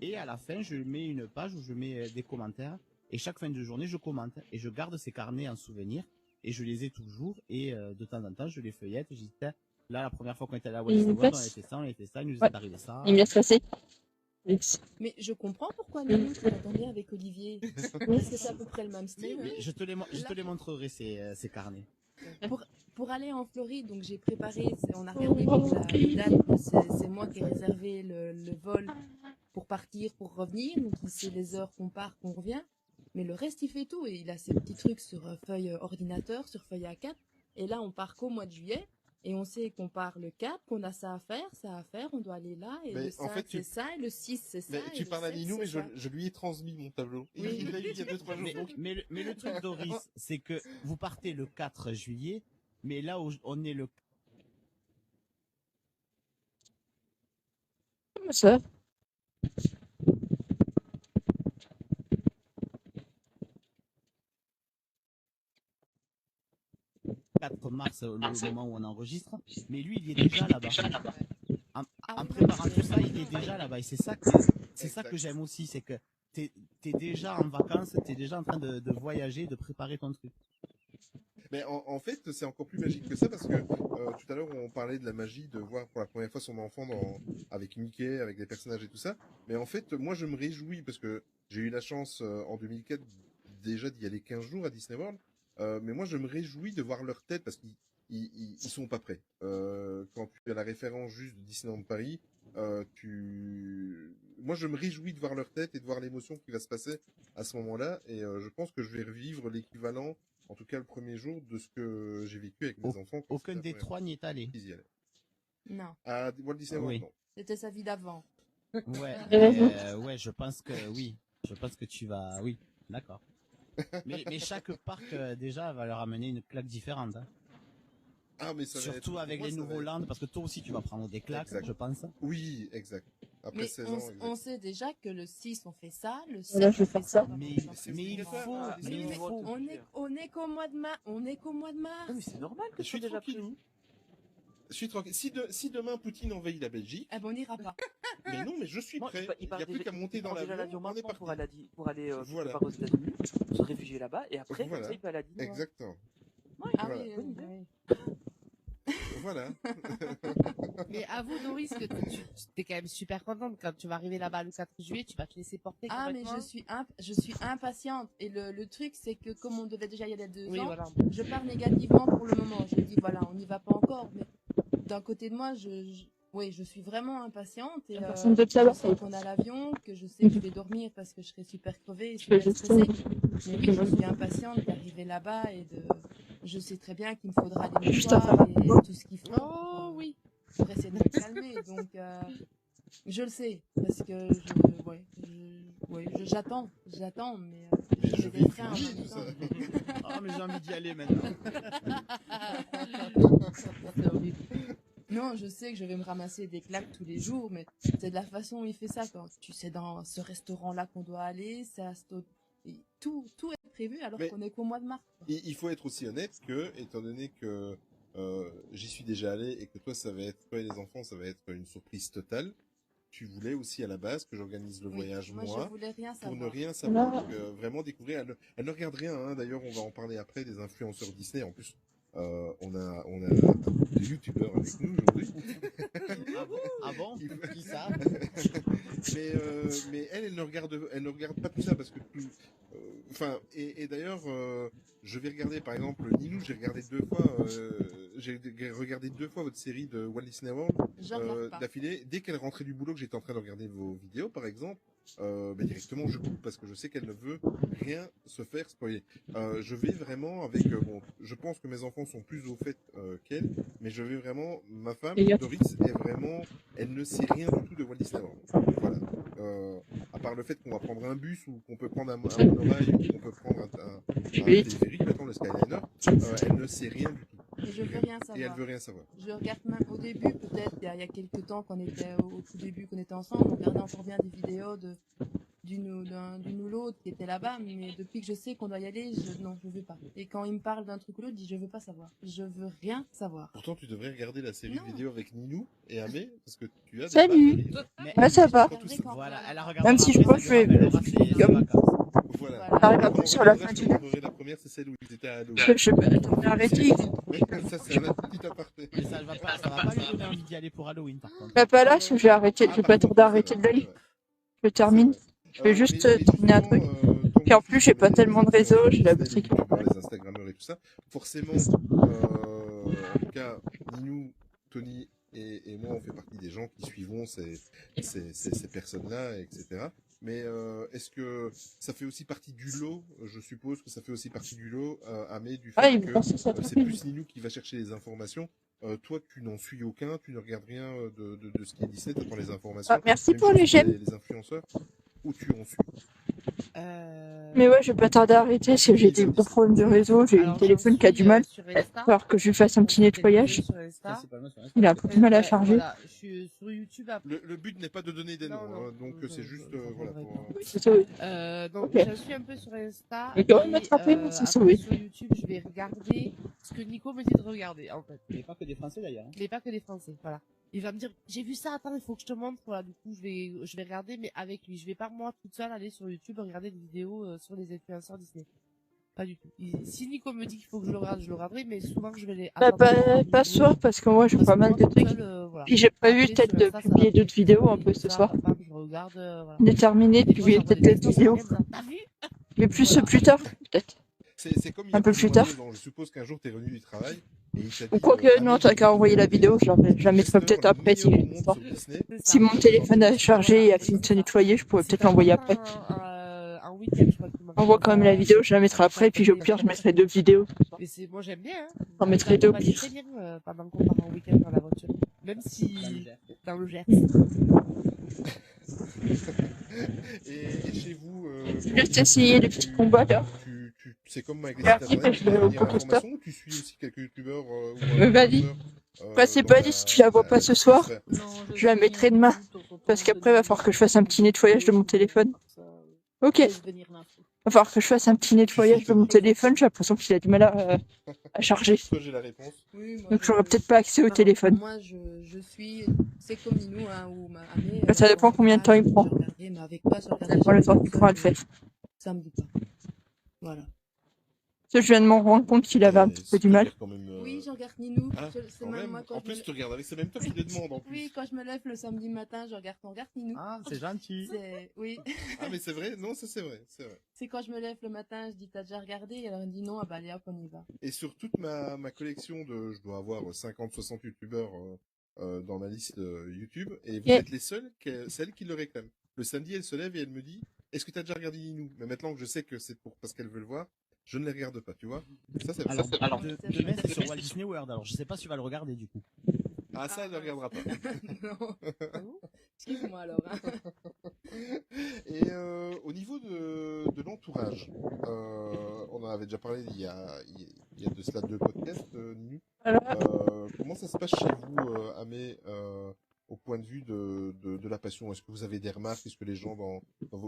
Et à la fin, je mets une page où je mets des commentaires. Et chaque fin de journée, je commente. Et je garde ces carnets en souvenir. Et je les ai toujours. Et de temps en temps, je les feuillette. Je dis, tiens, là, la première fois qu'on était à la Wall Il Street me World, on passe. a fait ça, on a fait ça, il nous Ouais. est arrivé ça. Il me laisse passer. Yes. Mais je comprends pourquoi Nanou t'entends bien avec Olivier. Parce que c'est à peu près le même style. Mais hein. je te les montrerai, ces carnets. Pour aller en Floride, donc j'ai préparé, on a regardé pour les dates, c'est moi qui ai réservé le vol pour partir, pour revenir, donc il sait les heures qu'on part, qu'on revient, mais le reste il fait tout, et il a ses petits trucs sur feuille ordinateur, sur feuille A4, et là on part qu'au mois de juillet, et on sait qu'on part le 4, qu'on a ça à faire, on doit aller là, et Mais le en 5 fait, c'est ça, et le 6 c'est ça, Mais et tu le parles à 7, Ninou, mais c'est ça. je lui ai transmis mon tableau. Oui. Il l'a eu il y a 2-3 jours. Donc, Mais le truc, Doris, c'est que vous partez le 4 juillet, mais là où on est le Comment ça? 4 mars, le moment où on enregistre, mais lui, il est déjà là-bas. En Ah, préparant tout ça, il est déjà là-bas. Et c'est ça que Exact. j'aime aussi, c'est que t'es déjà en vacances, t'es déjà en train de voyager, de préparer ton truc. Mais en fait, c'est encore plus magique que ça parce que tout à l'heure, on parlait de la magie de voir pour la première fois son enfant avec Mickey, avec des personnages et tout ça. Mais en fait, moi, je me réjouis parce que j'ai eu la chance en 2004 déjà d'y aller 15 jours à Disney World. Mais moi, je me réjouis de voir leur tête parce qu'ils sont pas prêts. Quand tu as la référence juste de Disneyland Paris, moi, je me réjouis de voir leur tête et de voir l'émotion qui va se passer à ce moment-là. Et je pense que je vais revivre l'équivalent, en tout cas le premier jour, de ce que j'ai vécu avec mes enfants. quand Aucun c'était la des première trois n'y est allé. fois qu'ils y allaient. Non, À Walt Disney World, Oui. non. c'était sa vie d'avant. Ouais, ouais, je pense que oui. Je pense que tu vas, oui, d'accord. Mais chaque parc déjà va leur amener une claque différente. Hein. Ah, mais ça va Surtout être- avec moi, les ça va nouveaux être- lands, parce que toi aussi tu vas prendre des claques, Exact. je pense. Oui, exact. Après Mais 16 on, ans, exact. on sait déjà que le 6 on fait ça, le 7 Voilà, je vais on faire fait ça. Mais il faut, Ah, mais Oui, il mais faut. on est qu'au mois de mars, on est qu'au mois de mars. Non, mais c'est normal que Je tu suis sois déjà tranquille. pris. Je suis tranquille. Si demain Poutine envahit la Belgique, Ah ben on n'ira pas. mais non, mais je suis Moi, prêt. il Il n'y a plus qu'à monter dans déjà l'avion, on est maintenant parti. pour aller, pour aller Voilà. quelque part aux États-Unis, se réfugier là-bas, et après, Voilà. comme ça, il peut aller à Disney. Exactement. Ah Voilà. oui, bonne idée. oui. Voilà. Mais avoue, Doris, que t'es quand même super contente quand tu vas arriver là-bas le 4 juillet, tu vas te laisser porter Ah mais complètement. je suis impatiente et le truc c'est que comme on devait déjà y aller il y a 2 Oui, ans, voilà. je pars négativement pour le moment. Je dis voilà, on n'y va pas encore, mais d'un côté de moi, oui, je suis vraiment impatiente et Personne ne peut je savoir. sais qu'on a l'avion, que je sais que je vais dormir parce que je serai super crevée et Je fais super juste stressée. Mais oui, je suis impatiente d'arriver là-bas et je sais très bien qu'il me faudra des Juste à mouchoirs faire et tout ce qu'il faut Oh oui. pour essayer de me calmer. Donc, je le sais parce que j'attends, mais Mais je je vais vais des freins en filmer même tout temps. ça. Ah, mais j'ai envie d'y aller maintenant. C'est horrible. Non, je sais que je vais me ramasser des claques tous les jours, mais c'est de la façon où il fait ça. Quand tu sais, dans ce restaurant-là qu'on doit aller, et tout est prévu alors Mais- qu'on est qu'au mois de mars. Il faut être aussi honnête que, étant donné que j'y suis déjà allé et que toi et les enfants, ça va être une surprise totale, tu voulais aussi à la base que j'organise le Oui, voyage moi, moi je voulais rien pour ne savoir. rien savoir. Non. Donc, vraiment découvrir. Elle ne regarde rien. Hein. D'ailleurs, on va en parler après des influenceurs Disney. En plus, on a des youtubeurs avec nous aujourd'hui. Ah bon Il faut- Qui ça mais elle ne regarde pas tout ça parce que enfin, et d'ailleurs, je vais regarder, par exemple, Ninou, j'ai regardé 2 fois votre série de Walt Disney World, Je regarde pas. d'affilée. Dès qu'elle rentrait du boulot, que j'étais en train de regarder vos vidéos, par exemple, directement, je coupe parce que je sais qu'elle ne veut rien se faire spoiler. Je vais vraiment avec, bon, je pense que mes enfants sont plus au fait qu'elle, mais je vais vraiment, ma femme, Et Doris, est vraiment, elle ne sait rien du tout de Walt Disney World. Voilà. À part le fait qu'on va prendre un bus ou qu'on peut prendre un monorail ou qu'on peut prendre un téléphérique, maintenant le Skyliner, elle ne sait rien du tout. Et je veux rien Et elle savoir. veut rien savoir. Je regarde même au début, peut-être, il y a quelques temps, qu'on était au tout début, qu'on était ensemble, on regardait encore bien des vidéos d'une ou l'autre qui était là-bas, mais depuis que je sais qu'on doit y aller, non, je veux pas. Et quand il me parle d'un truc ou l'autre, je dis je veux pas savoir. Je veux rien savoir. Pourtant, tu devrais regarder la série Non. vidéo avec Ninou et Amé, parce que tu as des Salut. bacs à lire. Mais Ouais, ça va. Quand tout ça- voilà, elle a regardé Même si je après, pense ça que je lui vais- rappellera ses comme- vacances. Voilà. Voilà. T'arrives un Quand peu on sur la reviendra, fin je du te montrerai la première, c'est celle où ils étaient à l'eau. Je sais pas, attends, mais arrêtez. Ça, c'est un petit aparté. Mais ça va pas lui donner envie d'y aller pour Halloween, par contre. Bah, pas là, si je vais arrêter, je vais pas tarder à arrêter de l'œil. Je termine. Je vais juste terminer un truc. Puis en plus, j'ai pas tellement de réseau, j'ai la batterie qui va pas. Les Instagrammeurs et tout ça. Forcément, en tout cas, Ninou, Tony et moi, on fait partie des gens qui suivront ces personnes-là, etc. Mais est-ce que ça fait aussi partie du lot? Je suppose que ça fait aussi partie du lot, Amé, du fait Ah, il que pense que ça c'est plus Ninou qui va chercher les informations. Toi, tu n'en suis aucun, tu ne regardes rien de ce qui est Disney, tu attends les informations. Ah, merci Même pour chose les j'aime. Les influenceurs, ou tu en suis? Mais ouais, je vais pas tarder à arrêter parce que j'ai des gros problèmes de réseau, j'ai eu le téléphone qui a du mal. Il va falloir que je lui fasse un petit nettoyage. Il a un peu de mal à charger. Voilà, je suis sur YouTube après. Le but n'est pas de donner des noms, Non, donc c'est juste, voilà. Pour, Oui, c'est ça, oui. Donc Ok. je suis un peu sur Insta. Et quand même m'attraper, c'est après, sauvé. sur YouTube, je vais regarder ce que Nico me dit de regarder, en fait. Il n'y a pas que des Français d'ailleurs. Il n'est pas que des Français, voilà. Il va me dire, j'ai vu ça, attends, il faut que je te montre, voilà. Du coup, je vais regarder, mais avec lui. Je vais pas, moi, toute seule, aller sur YouTube, regarder des vidéos sur les influenceurs Disney. Pas du tout. Si Nico me dit qu'il faut que je le regarde, je le regarderai, mais souvent, je vais les Bah, attendre. pas ce soir parce que moi j'ai pas mal de trucs. Voilà. Puis j'ai prévu Après, peut-être sur de Insta, ça publier va d'autres vidéos un plus peu vite, ce ça, soir. bam, je regarde, voilà. Déterminer de Des fois, publier j'envoie peut-être des d'autres textos, vidéos. ça regarde, t'as vu? Mais plus Voilà. plus tard, peut-être. c'est comme il y a Un peu plus tard. 2 ans. Je suppose qu'un jour, tu es revenu du travail et il t'a dit... Ou quoi que, non, t'as qu'à envoyer la vidéo, je la mettrai peut-être après si j'ai le temps. Si mon téléphone a chargé et a fini de se nettoyer, je pourrais peut-être l'envoyer après. Un week-end, je crois qu'il m'a Envoie quand même la vidéo, je la mettrai après, puis au pire, je mettrai 2 vidéos. Mais c'est, moi j'aime bien, hein. J'en mettrai 2 au pire. Très bien, pendant qu'on part en week-end dans la voiture. Même si, dans le Gers. Et chez vous... Je vais essayer les petits combats là. C'est comme avec les Ah, sites si, internet, je tu vais peux au lire Pokéstop. l'information ou tu suis aussi quelques youtubeurs Vas-y. Bah, c'est pas dit si tu la vois pas ce soir. Non, Je la mettrai demain. Parce qu'après, il va falloir que je fasse un petit nettoyage de mon téléphone. Ok. Laisse venir l'info. Va falloir que je fasse un petit nettoyage de mon téléphone. J'ai l'impression qu'il a du mal à charger. Toi, j'ai la réponse. Oui, moi, Donc, j'aurai peut-être pas accès au Par téléphone. contre, moi, je suis, c'est comme Ninou, hein, ou ma Amé. Bah, ça dépend combien de temps il prend. Je regardais, mais avec toi, je Ça regardais dépend le jamais temps qu'il tout prend à le seul, faire. Ça me dit pas. Voilà. Parce que je viens de m'en rendre compte qu'il avait un petit peu du mal. Quand même, Oui, je regarde Ninou. Ah, C'est quand même même. moi quand En je plus, me tu regardes avec, c'est même toi qui le demande en plus. Oui, quand je me lève le samedi matin, je regarde Ninou. Ah, c'est gentil. Oui. Ah, mais c'est vrai? Non, ça c'est vrai, c'est vrai. C'est quand je me lève le matin, je dis t'as déjà regardé? Et alors elle me dit non, ah bah allez hop, on y va. Et sur toute ma collection de, je dois avoir 50-60 youtubeurs dans ma liste YouTube, et vous êtes les seuls, celles qui le réclament. Le samedi, elle se lève et elle me dit, est-ce que tu as déjà regardé Ninou? Mais maintenant que je sais que c'est parce qu'elle veut le voir, je ne les regarde pas, tu vois. Ça, c'est Alors, ça, demain c'est sur Walt Disney World, alors je sais pas si tu vas le regarder du coup. Ah, ça, elle ne regardera pas. Non. Excuse-moi alors. Hein. Et au niveau de l'entourage, on en avait déjà parlé il y a de cela 2 podcasts, Ninou. Comment ça se passe chez vous, Amé, au point de vue de la passion? Est-ce que vous avez des remarques? Est-ce que les gens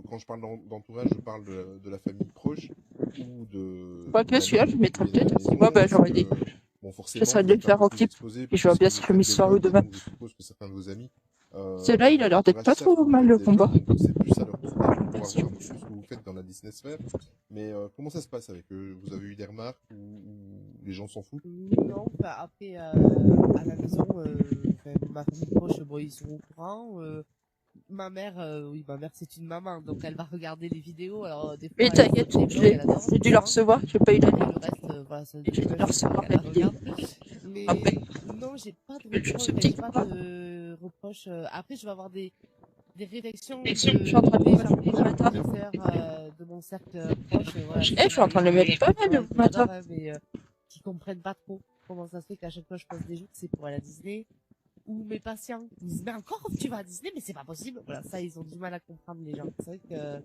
quand je parle d'entourage, je parle de la famille proche ou de... Quoi que celui-là, je mettrai peut-être. Moi, bah, j'aurais dit. Bon, forcément, J'essaierai de le faire en clip. Et je vois bien si je le mets ce soir ou demain. Je suppose que certains de vos amis... Celui-là, il a l'air d'être pas trop mal le combat. C'est plus à leur tour de pouvoir voir un peu ce que vous faites dans la Disney Sphere. Mais comment ça se passe avec eux? Vous avez eu des remarques ou les gens s'en foutent? Non, bah après, à la maison, ma famille proche, bon, ils sont au courant. Ma mère, oui, ma mère c'est une maman, donc elle va regarder les vidéos. Alors des fois, Mais t'inquiète, j'ai dû le recevoir, j'ai pas eu la le reste, voilà, ça, j'ai dû le recevoir la vidéo. Mais Après. non, j'ai pas de Je reproches. ce petit J'ai pas combat. de reproches. Après, je vais avoir des réflexions Je suis en train de le mettre le matin. de mon cercle proche. Voilà, Je suis en train de le mettre pas mal le matin. mais qui comprennent pas trop comment ça se fait qu'à chaque fois je pose des jours, c'est pour aller à Disney. Ou mes patients ils disent mais encore tu vas à Disney, mais c'est pas possible. Voilà, ça ils ont du mal à comprendre les gens. C'est vrai que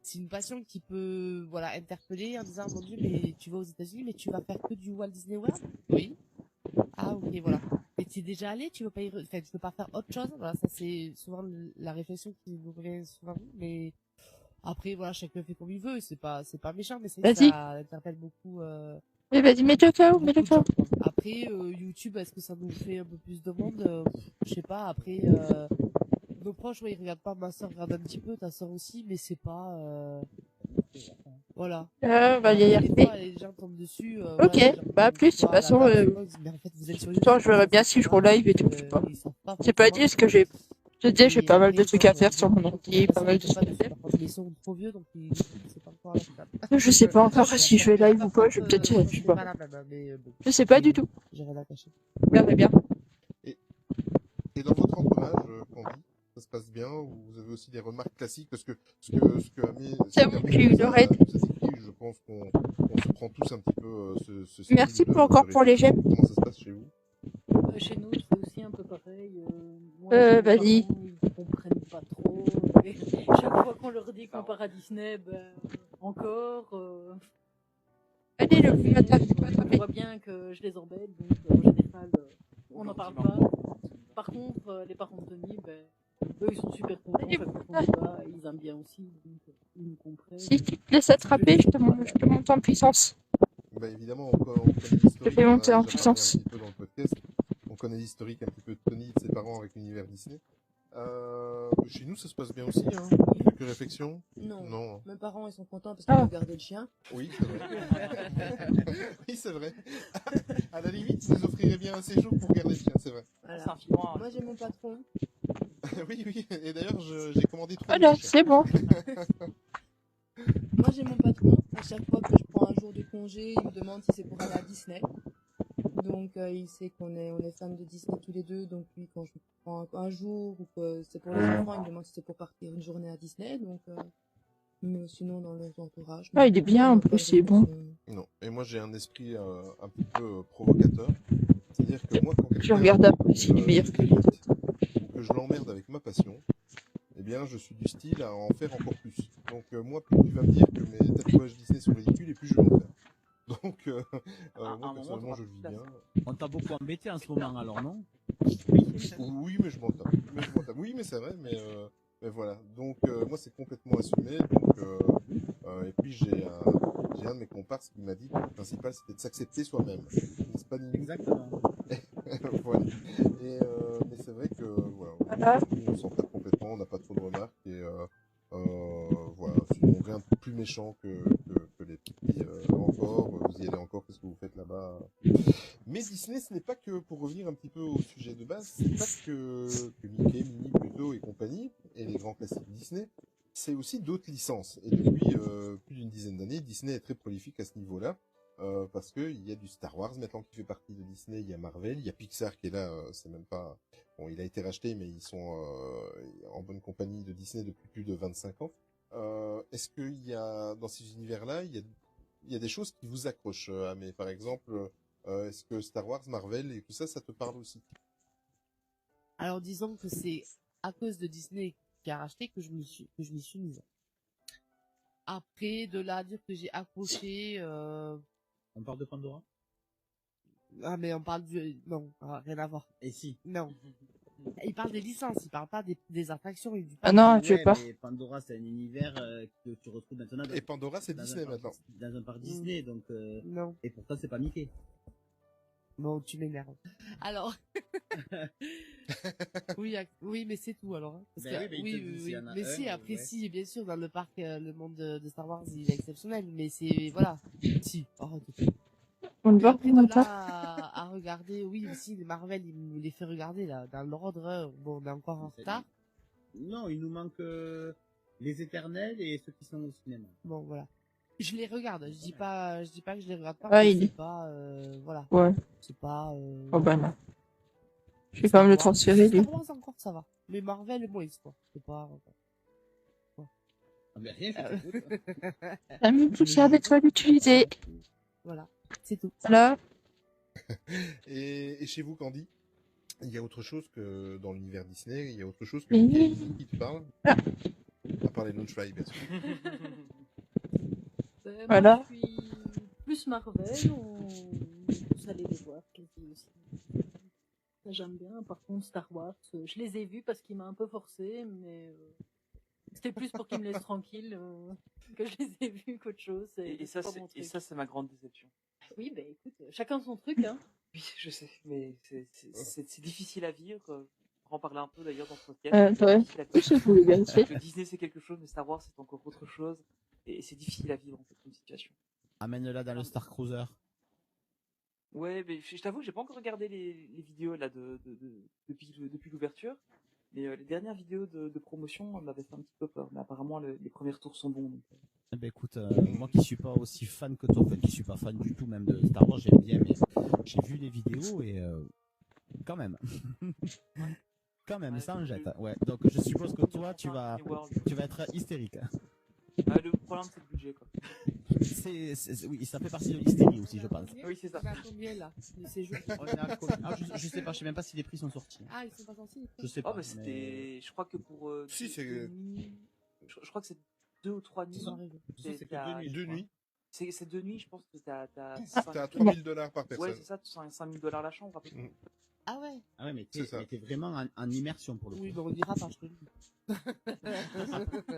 c'est une passion qui peut interpeller en disant mon Dieu, mais tu vas aux États-Unis, mais tu vas faire que du Walt Disney World? Oui. Ah ok, voilà. Mais tu es déjà allé, tu veux pas tu veux pas faire autre chose? Voilà, ça c'est souvent la réflexion qui nous revient souvent, mais Après, voilà, chacun fait comme il veut, c'est pas méchant, mais c'est Vas-y. ça interpelle beaucoup, Mais vas-y, mets-le KO, beaucoup mets-le de gens, KO. quoi. Après, YouTube, est-ce que ça nous fait un peu plus de monde? Je sais pas. Après, nos proches, ouais, ils regardent pas. Ma soeur regarde un petit peu, ta soeur aussi, mais c'est pas, voilà. On va y Des arriver. fois, les gens tombent dessus, Ok, voilà, les gens bah, à tombent plus, de toute quoi, la façon, dame, je sais pas, ils disent, mais en fait, vous êtes sur Toi, YouTube, je verrai ça bien se si je voit, relive et tout, donc, je sais pas. ils savent pas C'est pas forcément dit, parce que j'ai, je te dis, j'ai et pas mal après, de trucs à faire sur mon donc, ordi, pas mal de ils sont trucs pas à dessus, faire. par contre, mais ils sont trop vieux, donc c'est pas encore la Je sais pas encore si je vais Mais live ou par pas, contre, je vais peut-être, je sais c'est pas. pas la même, hein, mais bon, Je sais pas du tout. j'ai rien à cacher. On verra bien. Et dans votre entourage, Candy, ça se passe bien ou vous avez aussi des remarques classiques? Parce que Amé, C'est bon, j'ai eu le raid. je pense qu'on se prend tous un petit peu ce style Merci de encore pour les réflexion. j'aime. Comment ça se passe chez vous? Chez nous, c'est aussi un peu pareil. Moi, mes Vas-y. parents, ils comprennent pas trop. Et chaque fois qu'on leur dit qu'on part à Disney, ben, encore. Allez, le on matin. voit bien que je les embête, donc en général, on n'en parle pas. Par contre, les parents de Tony, ben, eux, ils sont super contents quand on y va, ils aiment bien aussi, donc ils nous comprennent. Si tu te laisses attraper, je te monte en puissance. Bah évidemment, on connaît l'historique. Je te fais monter en On a déjà parlé puissance. un petit peu dans le podcast. On connaît l'historique un petit peu de Tony et de ses parents avec l'univers Disney. Chez nous, ça se passe bien aussi, hein. Quelques réflexions? Non. Mes parents, ils sont contents parce qu'ils peuvent garder le chien. Oui, c'est vrai. Oui, c'est vrai. À la limite, ils nous offriraient bien un séjour pour garder le chien, c'est vrai. Voilà. C'est un film noir. Moi, j'ai mon patron. Oui. Et d'ailleurs, j'ai commandé 3 Voilà, c'est bon. Moi, j'ai mon patron. À chaque fois que je prends un jour de congé, il me demande si c'est pour aller à Disney. Donc, il sait qu'on est fans de Disney tous les deux. Donc, lui, quand je prends un jour ou que c'est pour les enfants, il me demande si c'est pour partir une journée à Disney. Donc, mais sinon, dans leurs entourages. Ah, il est bien, en plus, c'est bon. Non. Et moi, j'ai un esprit un petit peu provocateur. C'est-à-dire que moi, quand Je regarde après s'il est meilleur que les autres. ou que je l'emmerde avec ma passion, eh bien, je suis du style à en faire encore plus. Donc, moi, plus tu vas me dire que mes tatouages Disney sont ridicules, et plus je vais en faire. Donc, moi, personnellement, je le vis bien. On t'a beaucoup embêté en ce moment, alors, non? Oui, mais je m'en tape. Oui, mais c'est vrai, mais voilà. Donc, moi, c'est complètement assumé. Donc, et puis, j'ai un de mes comparses qui m'a dit que le principal, c'était de s'accepter soi-même. N'est-ce pas, Nini? Exactement. Voilà. Mais c'est vrai que, voilà, on s'en tape complètement, on n'a pas trop de remarques, et voilà, sinon rien de plus méchant que les petits encore, vous y allez encore, qu'est-ce que vous faites là-bas? Mais Disney, ce n'est pas que, pour revenir un petit peu au sujet de base, c'est pas que Mickey, Minnie, Pluto et compagnie, et les grands classiques Disney, c'est aussi d'autres licences. Et depuis plus d'une dizaine d'années, Disney est très prolifique à ce niveau-là, parce que il y a du Star Wars maintenant qui fait partie de Disney, il y a Marvel, il y a Pixar qui est là, c'est même pas... Bon, il a été racheté, mais ils sont en bonne compagnie de Disney depuis plus de 25 ans. Est-ce qu'il y a, dans ces univers-là, il y a des choses qui vous accrochent, mais par exemple... est-ce que Star Wars, Marvel et tout ça, ça te parle aussi? Alors disons que c'est à cause de Disney qui a racheté que je m'y suis mise. Après, de là à dire que j'ai accroché. On parle de Pandora? Ah mais on parle du non, rien à voir. Et si? Non. Il parle des licences, il parle pas des attractions. Ah non, tu veux pas. Mais Pandora, c'est un univers que tu retrouves maintenant. Et Pandora, c'est Disney maintenant. Dans un parc Disney, donc. Non. Et pourtant, c'est pas Mickey. Bon, tu m'énerves. Alors. oui, mais c'est tout alors. Hein. Parce Ben que, oui. Mais si, après, si, bien sûr, dans le parc, le monde de Star Wars, il est exceptionnel. Mais c'est, voilà. Si, arrête. On le voit après, de là à regarder, oui, aussi, les Marvel, il me les fait regarder, là, dans l'ordre. Bon, on est encore en retard. Non, il nous manque les Éternels et ceux qui sont au cinéma. Bon, voilà. Je les regarde. Je dis pas que je les regarde pas. Ouais, c'est pas, voilà. Ouais. C'est pas. Oh bah non. Je vais quand même le transférer, lui. Star Wars encore, ça va. Mais Marvel, moins, quoi. C'est pas. Ah, mais rien, La même poussière d'étoile utilisée. Voilà. C'est tout. Voilà. Et chez vous, Candy, il y a autre chose que dans l'univers Disney, il y a autre chose que Oui. Mickey et Minnie qui te parle? À part les Launchfly, bien sûr. Voilà. Moi, je suis plus Marvel ou plus aller les voir quasi aussi. Ça, j'aime bien. Par contre, Star Wars, je les ai vus parce qu'il m'a un peu forcé, mais C'était plus pour qu'ils me laissent tranquille que je les ai vus qu'autre chose. Et ça, c'est ma grande déception. Oui, bah écoute, chacun son truc, hein. Oui, je sais, mais c'est difficile à vivre. On en parlait un peu d'ailleurs dans ce podcast. Ouais. Que Disney c'est quelque chose, mais Star Wars c'est encore autre chose. Et c'est difficile à vivre en fait comme situation. Amène-la dans le Star Cruiser. Ouais, mais je t'avoue, j'ai pas encore regardé les vidéos là depuis l'ouverture. Mais les dernières vidéos de promotion m'avaient fait un petit peu peur. Mais apparemment, les premiers retours sont bons. Donc... Ben écoute, moi qui suis pas aussi fan que toi, en fait, qui suis pas fan du tout même de Star Wars, j'aime bien, mais j'ai vu les vidéos et quand même. Quand même, ouais, ça en jette. Ouais. Donc je suppose que toi, tu vas être hystérique. Le problème, c'est le budget, quoi. Oui, ça fait partie de l'hystérie aussi, je pense. Oui, c'est ça. On est à combien là de séjours je sais pas, je sais même pas si les prix sont sortis. Ah, ils sont pas sortis. Je sais pas. Oh, bah c'était. Je crois que pour. Si, c'est. Je crois que c'est 2 ou 3 nuits. C'est que 2 nuits. C'est 2 nuits, je pense que t'as $3 000 par personne. Ouais, c'est ça, $5 000 la chambre, après. Ah ouais. Ah ouais, mais t'es vraiment en immersion pour le coup. Oui, mais on dira pas, je te le dis.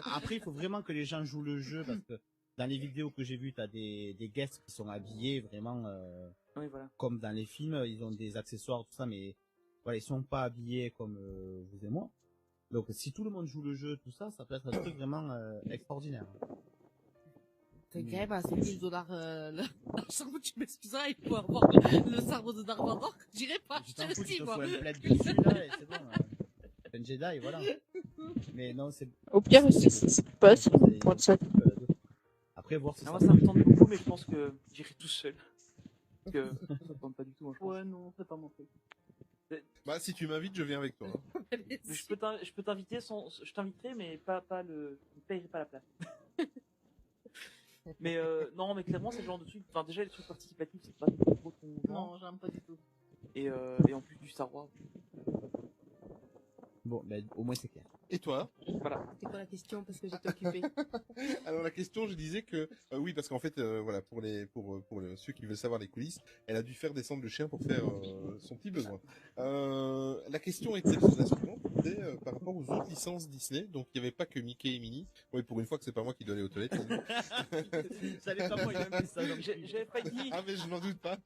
Après, il faut vraiment que les gens jouent le jeu parce que dans les vidéos que j'ai vues, t'as des guests qui sont habillés vraiment oui, voilà. Comme dans les films, ils ont des accessoires, tout ça, mais voilà, ils sont pas habillés comme vous et moi. Donc si tout le monde joue le jeu, tout ça, ça peut être un truc vraiment extraordinaire. T'es quand même à $7 000 la chambre, tu m'excuseras, il faut avoir le sabre de Dark Vador, j'irai pas, je te le dis, moi. Un plaid dessus, là, et c'est bon. C'est un Jedi, voilà. Mais non, c'est... Au pire, c'est pas ça. Après, voir si moi, ça me tente beaucoup, mais je pense que j'irai tout seul. Parce que ça me tente pas du tout, moi, je pense. Ouais, non, c'est pas mon truc. Bah, si tu m'invites, je viens avec toi. Mais je peux t'inviter je t'inviterai, mais pas je ne payerai pas la place. Mais non, mais clairement, c'est le genre de truc. Enfin, déjà, les trucs participatifs, c'est pas trop ton genre. Non, j'aime pas du tout. Et en plus du Star Wars. Bon, ben, au moins c'est clair. Et toi? Voilà. C'était quoi la question parce que j'étais occupée? Alors la question, je disais que oui, parce qu'en fait, voilà, pour ceux qui veulent savoir les coulisses, elle a dû faire descendre le chien pour faire son petit besoin. La question était la suivante, c'était par rapport aux autres licences Disney. Donc il n'y avait pas que Mickey et Minnie. Oui, pour une fois que c'est pas moi qui dois aller aux toilettes. Ça n'est pas moi, il a même ça. J'avais pas dit. Ah mais je n'en doute pas.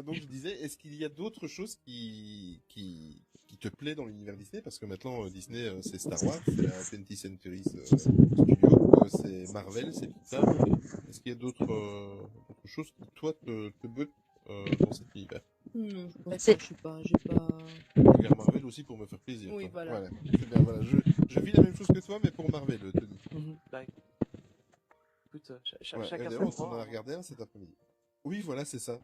Donc je disais, est-ce qu'il y a d'autres choses qui te plaît dans l'univers Disney? Parce que maintenant Disney c'est Star Wars, c'est la 20th Century Studio, c'est Marvel, c'est Pixar. Est-ce qu'il y a d'autres choses qui toi te bottent dans cet univers? Non, je pense pas, j'ai pas. Je regarde Marvel aussi pour me faire plaisir. Oui, voilà. C'est bien, voilà. Je vis la même chose que toi, mais pour Marvel, Tony. Écoute, Ouais, chacun d'ailleurs, son on en a regardé un cet après-midi. Oui, voilà, c'est ça.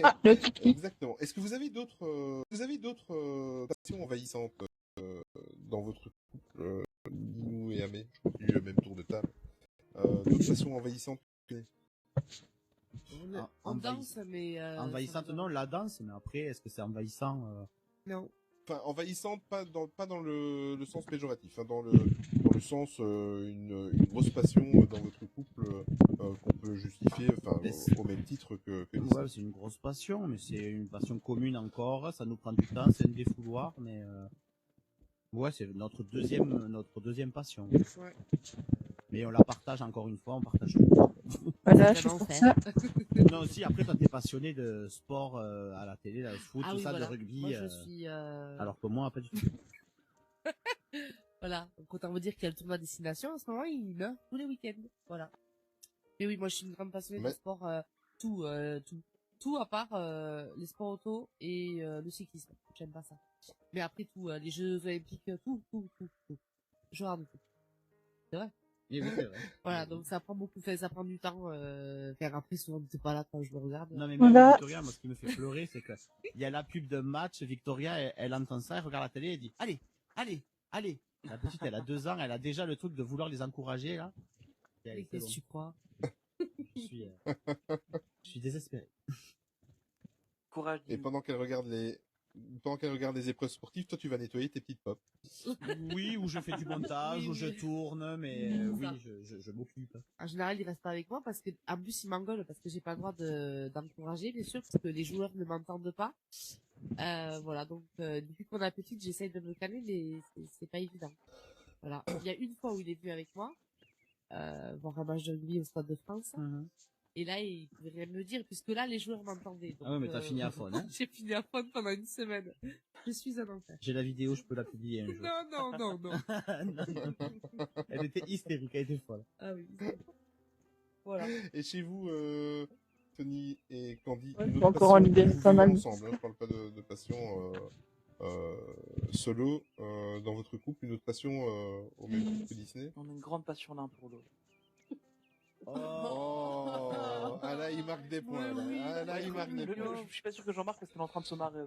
Ah, le kiki. Exactement. Est-ce que vous avez d'autres passions envahissantes dans votre couple, Ninou et Amé? Je crois qu'il y a eu le même tour de table. D'autres passions envahissantes? On danse, mais... envahissante, non, la danse, mais après, est-ce que c'est envahissant Non. Enfin, envahissante, pas dans le sens péjoratif, hein, dans le sens une grosse passion dans votre couple qu'on peut justifier, enfin, au même titre que ouais, c'est une grosse passion, mais c'est une passion commune encore, ça nous prend du temps, c'est un défouloir, mais ouais, c'est notre deuxième passion. Ouais. Mais on la partage encore une fois, on partage tout. Voilà, je pense ça. Non, aussi, après, toi, t'es passionné de sport à la télé, le foot, tout ça, voilà. De rugby. Moi, je suis... Alors que moi, pas du tout. Voilà. Donc, autant vous dire qu'il y a le tournoi destination, en ce moment, il meurt tous les week-ends. Voilà. Mais oui, moi, je suis une grande passionnée de sport, tout à part les sports auto et le cyclisme. J'aime pas ça. Mais après, tout, les Jeux Olympiques, tout. Je regarde tout. C'est vrai. Oui, c'est vrai. Voilà, donc ça prend ça prend du temps, car après, souvent, t'es pas là quand je le regarde. Non, mais même Victoria, moi, ce qui me fait pleurer, c'est que il y a la pub de match, Victoria, elle entend ça, elle regarde la télé, elle dit, allez. La petite, elle a 2 ans, elle a déjà le truc de vouloir les encourager, là. Et qu'est-ce que tu crois? Je suis désespéré. Courage. Et pendant qu'elle regarde les épreuves sportives, toi tu vas nettoyer tes petites pop. Oui, ou je fais du montage, ou je tourne, mais oui, je m'occupe. En général, il reste pas avec moi parce que, en plus, il m'engueule parce que j'ai pas le droit d'encourager, bien sûr, parce que les joueurs ne m'entendent pas. Voilà, donc depuis qu'on est petite, j'essaye de me calmer, mais c'est pas évident. Voilà. Il y a une fois où il est venu avec moi, voir un match de rugby au Stade de France. Et là, il pouvait rien me dire, puisque là, les joueurs m'entendaient. Donc, ah ouais, mais t'as fini à fond, hein. J'ai fini à fond pendant une semaine. Je suis un enfer. J'ai la vidéo, je peux la publier un jour. Non. Non. Elle était hystérique, elle était folle. Ah oui. Voilà. Et chez vous, Tony et Candy, Ouais, une j'ai autre encore une passion idée que vous pas vivez mal. ensemble, hein, je parle pas de passion solo dans votre couple, une autre passion au même titre que Disney. On a une grande passion l'un pour l'autre. Oh, ah là il marque des points. Oui, Là. Ah là il marque des points. Je suis pas sûr que Jean-Marc parce qu'il est en train de se marrer.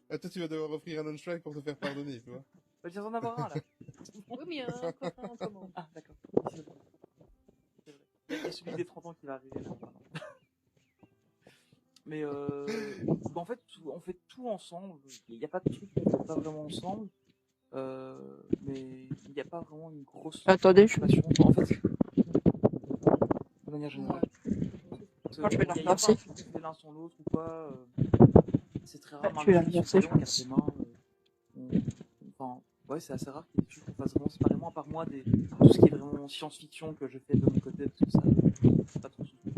Ah, toi tu vas devoir offrir un on-strike pour te faire pardonner, tu vois. Je viens d'en avoir un là. Oui, mais il y en a encore un en commun. Ah d'accord. C'est vrai. Il y a celui des 30 ans qui va arriver là. Mais en fait, on fait tout ensemble. Il n'y a pas de truc qu'on fait pas vraiment ensemble. Mais il n'y a pas vraiment une grosse Attendez, passion. En fait, de manière générale. Quand je vais la Il y a pas un relancer. truc qu'on fait l'un sans l'autre ou quoi. C'est très rare. Tu vais la relancer, je pense. Enfin, ouais, c'est assez rare qu'il y ait des trucs qu'on fasse vraiment séparément, à part moi, tout ce qui est vraiment science-fiction que je fais de mon côté, parce que ça, c'est pas trop son truc.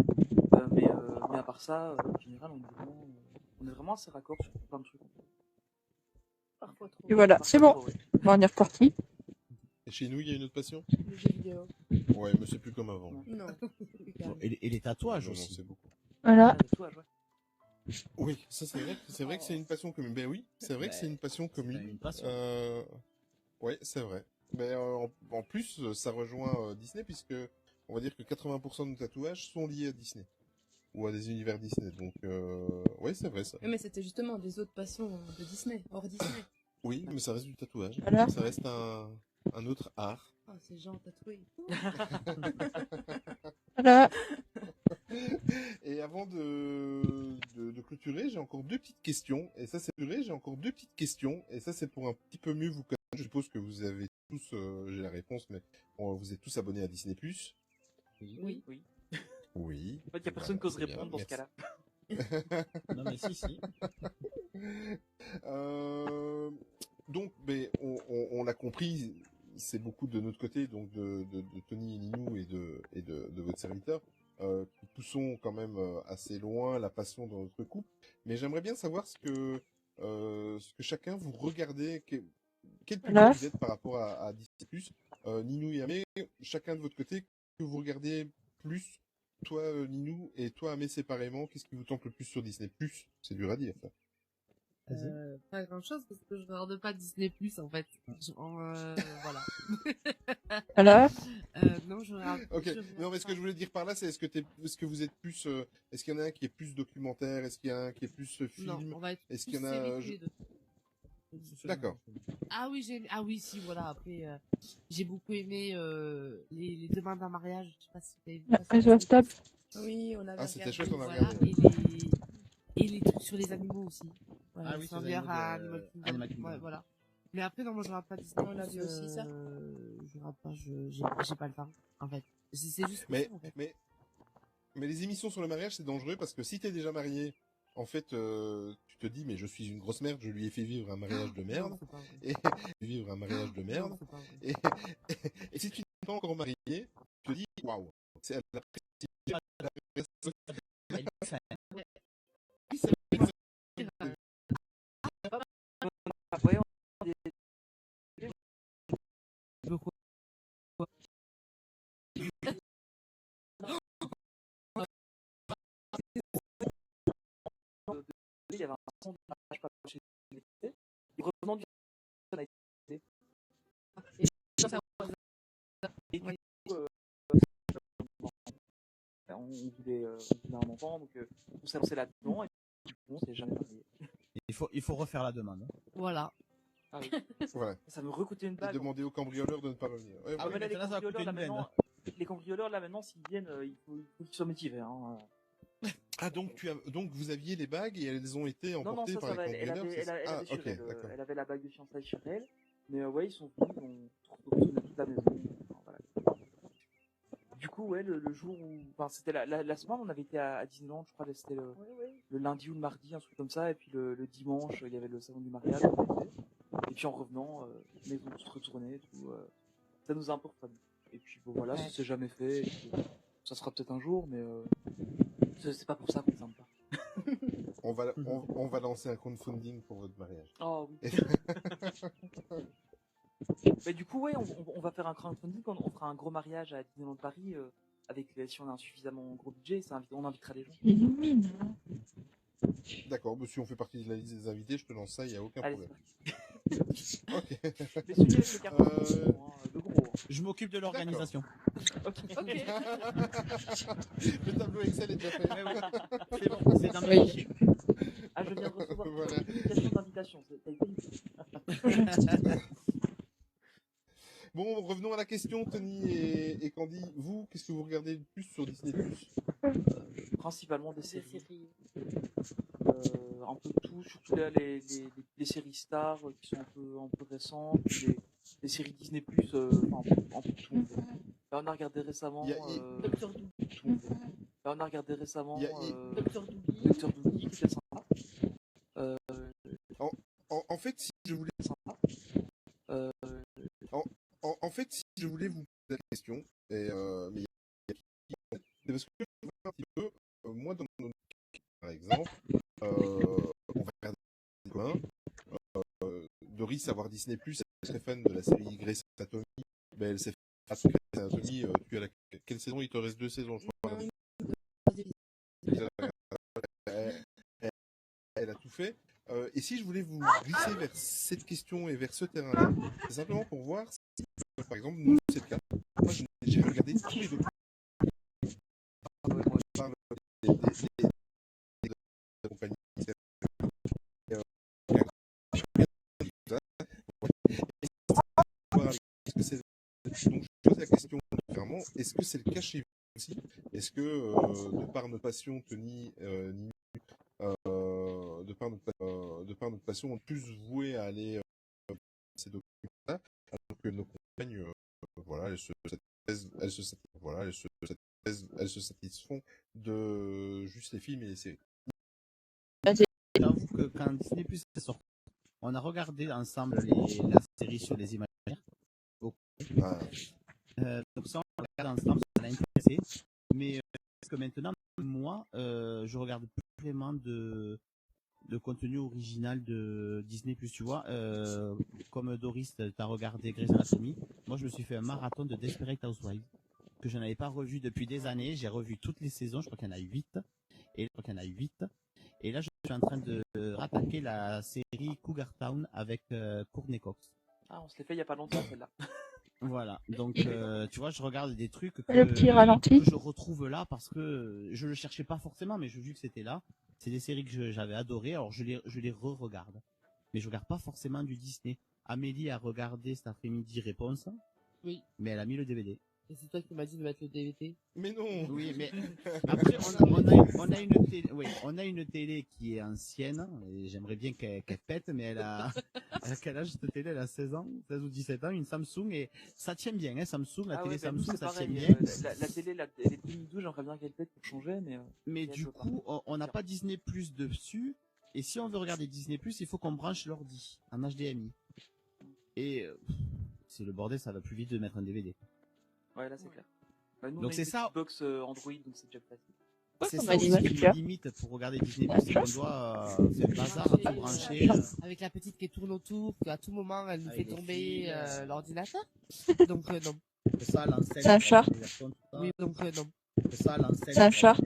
Mais à part ça, en général, on est vraiment assez raccord sur plein de trucs. Parfois trop. Et voilà, c'est bon. Ouais. Bon, on est reparti. Et chez nous il y a une autre passion? Les jeux vidéo. Ouais, mais c'est plus comme avant. Non. Et les tatouages Non, aussi. c'est beaucoup. Voilà. Oui, ça c'est vrai que c'est une passion commune. Ben oui, c'est vrai que c'est une passion commune. Une passion. Ouais, c'est vrai. Mais en plus, ça rejoint Disney puisque on va dire que 80% de nos tatouages sont liés à Disney ou à des univers Disney. Donc ouais, c'est vrai ça. Oui, mais c'était justement des autres passions de Disney, hors Disney. Oui, mais ça reste du tatouage. Voilà. Ça reste un autre art. Ah, ces gens tatoués. Voilà. Et avant de clôturer, j'ai encore deux petites questions. Et ça, c'est pour un petit peu mieux vous connaître. Je suppose que vous avez tous, j'ai la réponse, mais vous êtes tous abonnés à Disney+. Oui. Oui. En fait, il n'y a personne qui ose c'est bien, répondre dans ce merci. cas-là. Non, mais si. Donc, on l'a compris, c'est beaucoup de notre côté, donc de Tony et Ninou et de votre serviteur, qui poussons quand même assez loin la passion dans notre couple. Mais j'aimerais bien savoir ce que chacun vous regardez, quel public vous êtes par rapport à Disney+. Ninou et Amé, chacun de votre côté, que vous regardez plus, toi Ninou et toi Amé séparément, qu'est-ce qui vous tente le plus sur Disney+? C'est dur à dire ça. Pas grand chose parce que je regarde pas Disney Plus en fait. Voilà. Voilà. Non, je regarde. Ok. Non, mais ce que je voulais dire par là, c'est est-ce que vous êtes plus, est-ce qu'il y en a un qui est plus documentaire, est-ce qu'il y en a un qui est plus film, Non, on va être est-ce plus qu'il y en a, séries tous les deux. D'accord. Ah oui, si, voilà. Après, j'ai beaucoup aimé les demandes en mariage. Je sais pas si vous avez vu. Réseau stop. Oui, on avait c'était regardé. chouette, on a Voilà, regardé. et les trucs sur les animaux aussi. Voilà, Ah oui, les c'est sauveurs les à animaux de Animal Kingdom. Animal Kingdom. Ouais, voilà. Mais après, non, moi, je regarde pas Disney. On l'a vu aussi, ça. Je regarde pas, j'ai pas le temps, en fait. C'est juste Mais, ça, en fait. mais les émissions sur le mariage, c'est dangereux parce que si t'es déjà marié, en fait, tu te dis, mais je suis une grosse merde, je lui ai fait vivre un mariage de merde. Non, c'est pas vrai. Et vivre un mariage de merde. Non, c'est pas vrai. Et si tu n'es pas encore marié, tu te dis, waouh, c'est à la Il y avait un son de mariage pas chez l'électricité. Et revenant du et du coup, on voulait un enfant, donc on s'est lancé là-dedans et du coup, on s'est jamais marié. Il faut refaire la demande. Hein. Voilà. Ah oui. Voilà. Ça me recoûtait une Et balle. demander aux cambrioleurs de ne pas revenir. Ouais, Ah, voilà. mais là, maintenant, ça va coûter une blinde. les cambrioleurs, là, maintenant, s'ils viennent, il faut qu'ils soient motivés. Hein. Ah, donc vous aviez les bagues et elles ont été Non, emportées ça par va. les Elle cambrioleurs. avait Ah, sur ok, elle, d'accord. elle avait la bague de fiançailles sur elle. Mais ouais, ils sont venus, ils ont retourné toute la maison. Enfin, voilà. Du coup, ouais, le jour où, enfin, c'était la semaine, on avait été à Disneyland, je crois, c'était le lundi ou le mardi, un truc comme ça, et puis le dimanche, il y avait le salon du mariage, et puis en revenant, maison toute retournée, tout, ça nous a un peu refroidi. Et puis bon, voilà, ça s'est jamais fait, et puis, ça sera peut-être un jour, mais c'est pas pour ça qu'on s'aime pas. On va lancer un crowdfunding pour votre mariage. Oh oui. Mais du coup, ouais, on va faire un crowdfunding, on fera un gros mariage à Disneyland Paris, si on a un suffisamment gros budget, on invitera les gens. D'accord, si on fait partie de la liste des invités, je te lance ça, il n'y a aucun problème. Ok. Mais celui avec le carton, le gros. Je m'occupe de l'organisation. Ok. Le tableau Excel est déjà fait. C'est bon, c'est dans mes fichiers. Ah, je viens de recevoir Voilà. une invitation d'invitation. T'as été Bon, revenons à la question, Tony et Candy. Vous, qu'est-ce que vous regardez le plus sur Disney+? Principalement des séries. Un peu tout, surtout là, les séries stars qui sont un peu récentes, les séries Disney+, un peu tout. Là, on a regardé récemment... Docteur Doogie. Là, on a regardé récemment... Docteur Doogie. Docteur Doogie, qui était sympa. En fait, si je voulais... En fait, si je voulais vous poser la question, mais c'est parce que je vois un petit peu, moi, dans mon par exemple, on va regarder des communs. Doris, à voir Disney+, elle est très fan de la série Grey's Anatomy. Ben, elle s'est fait Grey's Anatomy, tu as quelle saison? Il te reste 2 saisons, je crois. Elle a tout fait. Et si je voulais vous glisser vers cette question et vers ce terrain-là, c'est simplement pour voir si, par exemple, nous, c'est le cas. Moi, j'ai regardé tous les documents. Des compagnies. Donc, je pose la question clairement, est-ce que c'est le cas chez vous aussi? Est-ce que, de par notre passion, Tony, de par notre passion, on est plus voué à aller ces documents-là, alors que nos compagnes, voilà, elles se satisfont de juste les films et les séries. J'avoue que quand Disney Plus est sorti, on a regardé ensemble la série sur les imaginaires. Donc ça, on regarde ensemble, ça l'a intéressé. Mais parce que maintenant, moi, je regarde plus vraiment de contenu original de Disney+, tu vois. Comme Doris, t'as regardé Grey's Anatomy. Moi, je me suis fait un marathon de Desperate Housewives que je n'avais pas revu depuis des années. J'ai revu toutes les saisons, je crois qu'il y en a 8. Et là, je suis en train de rattaquer la série Cougar Town avec Courtney Cox. Ah, on se l'est fait il y a pas longtemps, celle-là. Voilà, donc tu vois, je regarde des trucs que je retrouve là parce que je le cherchais pas forcément, mais je vu que c'était là. C'est des séries que j'avais adorées, alors je les re-regarde. Mais je regarde pas forcément du Disney. Amélie a regardé cet après-midi Réponse. Oui. Mais elle a mis le DVD. Et c'est toi qui m'as dit de mettre le DVD? Mais non. Oui, mais après on a une télé qui est ancienne et j'aimerais bien qu'elle pète, mais elle a quel âge cette télé? Elle a 16 ans, 16 ou 17 ans, une Samsung, et ça tient bien, hein, Samsung, la télé Samsung, ça tient bien. La télé, elle est 2012, j'aimerais bien qu'elle pète pour changer, mais du coup, on n'a pas Disney Plus dessus, et si on veut regarder Disney Plus, il faut qu'on branche l'ordi en HDMI. Et c'est le bordel, ça va plus vite de mettre un DVD. Ouais, là c'est clair. Bah, nous, donc c'est ça. Box Android, donc c'est déjà facile. C'est ça aussi qui me limite pour regarder Disney+, c'est qu'on doit faire le bazar à tout brancher. Avec la petite qui tourne autour, qu'à tout moment elle nous fait tomber l'ordinateur. Donc non. C'est ça l'enseigne. C'est un chat. Oui, donc non. C'est ça l'enseigne. C'est un chat.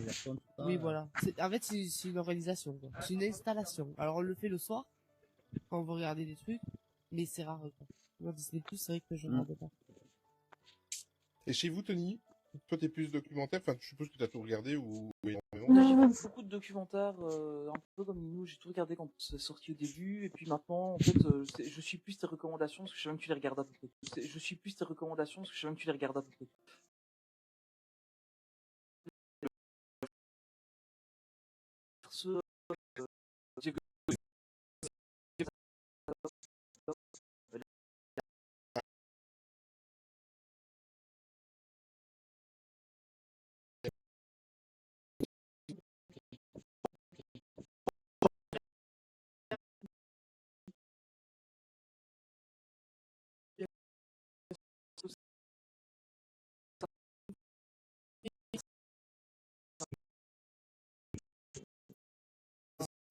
Oui, voilà. En fait, c'est une organisation. C'est une installation. Alors on le fait le soir, quand on veut regarder des trucs, mais c'est rare. Moi, Disney+, c'est vrai que je ne regarde pas. Et chez vous, Tony, toi, t'es plus documentaire. Enfin, je suppose que t'as tout regardé ou énormément. J'ai fait beaucoup de documentaires, un peu comme nous. J'ai tout regardé quand c'est sorti au début, et puis maintenant, en fait, je suis plus tes recommandations parce que je sais même que tu les regardes à peu près. Je suis plus tes recommandations parce que je sais même que tu les regardes à peu près.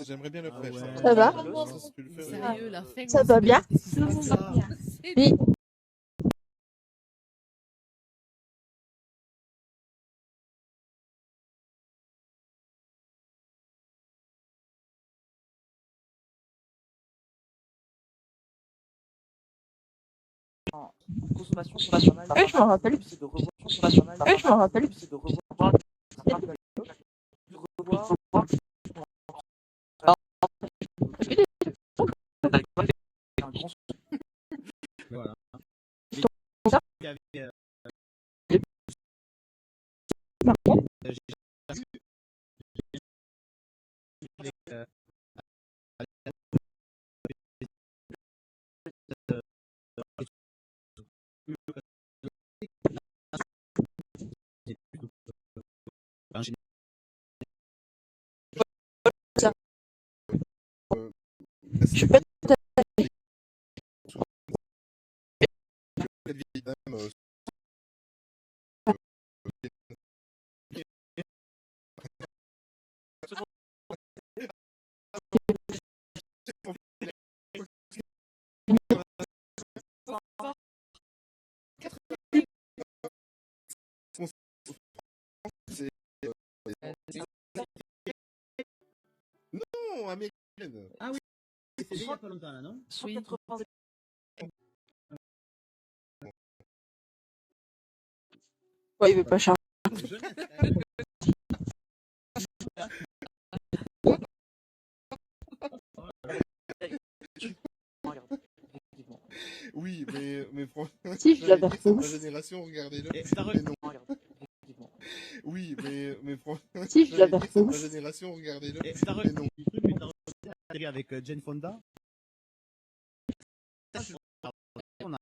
J'aimerais bien le Ah faire. ouais. Ça va? Si tu le fais, Sérieux, la fin. Ça va bien? Oui. Consommation sur Internet, Ouais, je m'en rappelle. c'est de revoir sur Internet, Ouais, je m'en rappelle. c'est de revoir un grand Voilà. Il y avait, j'ai jamais vu avec, Je suis pas Non, américaine. Ah oui, c'est il y a pas longtemps là, non? 180. Ouais, il veut pas charger. Oui, mais franchement, Si, je l'avais c'est ma reçu. génération, regardez-le. Et t'as Mais non. Oui, mais franchement, Si, je l'avais c'est ma reçu. génération, regardez-le. Et t'as Mais non. regardé le truc, mais t'as regardé la série avec Jane Fonda? On a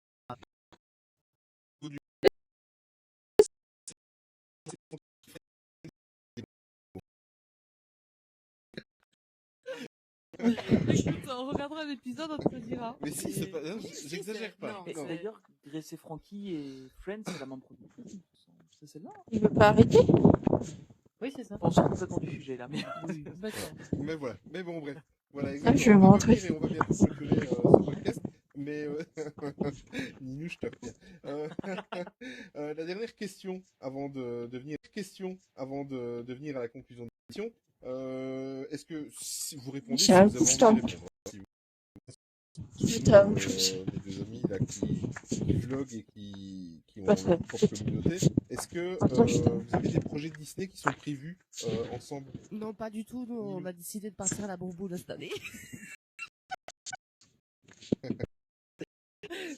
Écoute, on regardera l'épisode, on te le dira. Mais si, c'est pas, j'exagère pas. Et Non. d'ailleurs, Grace et Frankie et Friends, c'est la même production. C'est celle-là. Il veut pas arrêter? Oui, c'est ça. On sort complètement du sujet là, mais. Oui, d'accord. Mais voilà. Mais bon, bref. Voilà, Ah, exactement. je vais On va rentrer. revenir et on va bientôt clôturer ce podcast. Mais Ninou, je te reviens. La dernière question avant de venir à la conclusion de l'émission. Est-ce que si vous répondez, si vous Tiens, avez envie putain. de répondre, si vous- C'est la même chose. mes deux amis là qui vloguent et qui ont Pas très. leur propre communauté, est-ce que Attends, je t'en- vous avez des projets Disney qui sont prévus ensemble? Non, pas du tout. Nous, on a décidé de partir à la Bourboule cette année.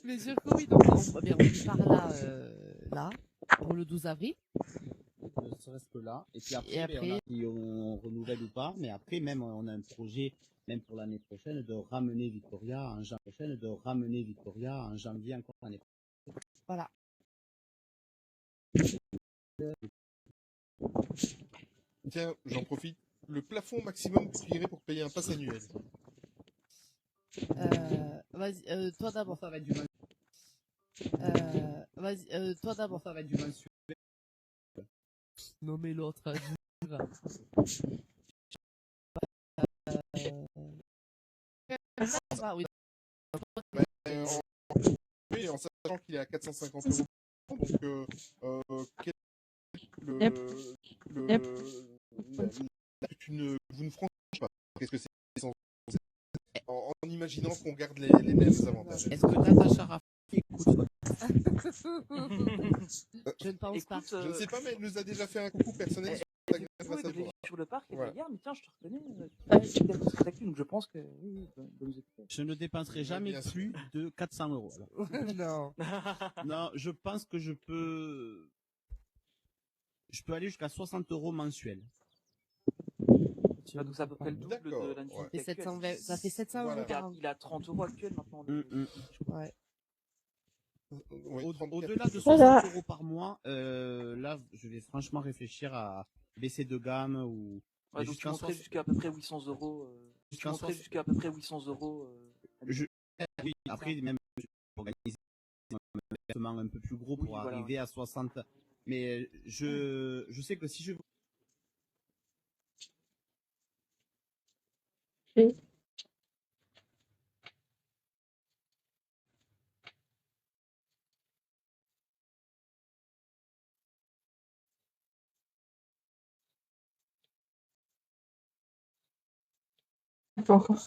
Mais sûr que oui, donc on part là, pour le 12 avril. ne serait-ce que là. Et puis après, Et après- on a si on renouvelle ou pas. Mais après, même, on a un projet, même pour l'année prochaine, de ramener Victoria en janvier encore l'année prochaine. Voilà. Tiens, j'en profite. Le plafond maximum que tu irais pour payer un pass annuel. Vas-y, toi d'abord. Ça va être du mensuel. Vas-y, toi d'abord. Ça va être du mensuel. Non mais l'autre. Ah oui. Oui, en sachant qu'il est à 450 €. Donc, quel le, Yep. le, Yep. vous ne franchisez pas. Qu'est-ce que c'est en imaginant qu'on garde les mêmes avantages. Est-ce que Natacha Raffi écoute? Je ne pense pas. Je ne sais pas, mais elle nous a déjà fait un coucou personnel sur la grâce à toi. Sur le parc, et Voilà. regarde, mais tiens, je te reconnais. Donc je pense que oui, de nous écouter. Je ne dépenserai jamais bien sûr. plus de 400 €. Non. Non, je pense que je peux aller jusqu'à 60 € mensuels. Donc c'est à peu près le double D'accord, de l'annualité ouais. Ça fait actuelle. 720 ça fait 700 Voilà. € par an. Il a 30 € actuel maintenant. Ouais. Ouais, 34. Au-delà de 60 Voilà. € par mois, là, je vais franchement réfléchir à baisser de gamme ou Ouais, donc tu jusqu'à monterais 60 jusqu'à à peu près 800 €. Tu jusqu'à monterais 60 jusqu'à à peu près 800 €. Oui, après, même organiser un événement un peu plus gros pour Oui, voilà. arriver à 60. Mais je sais que si je Et pas encore.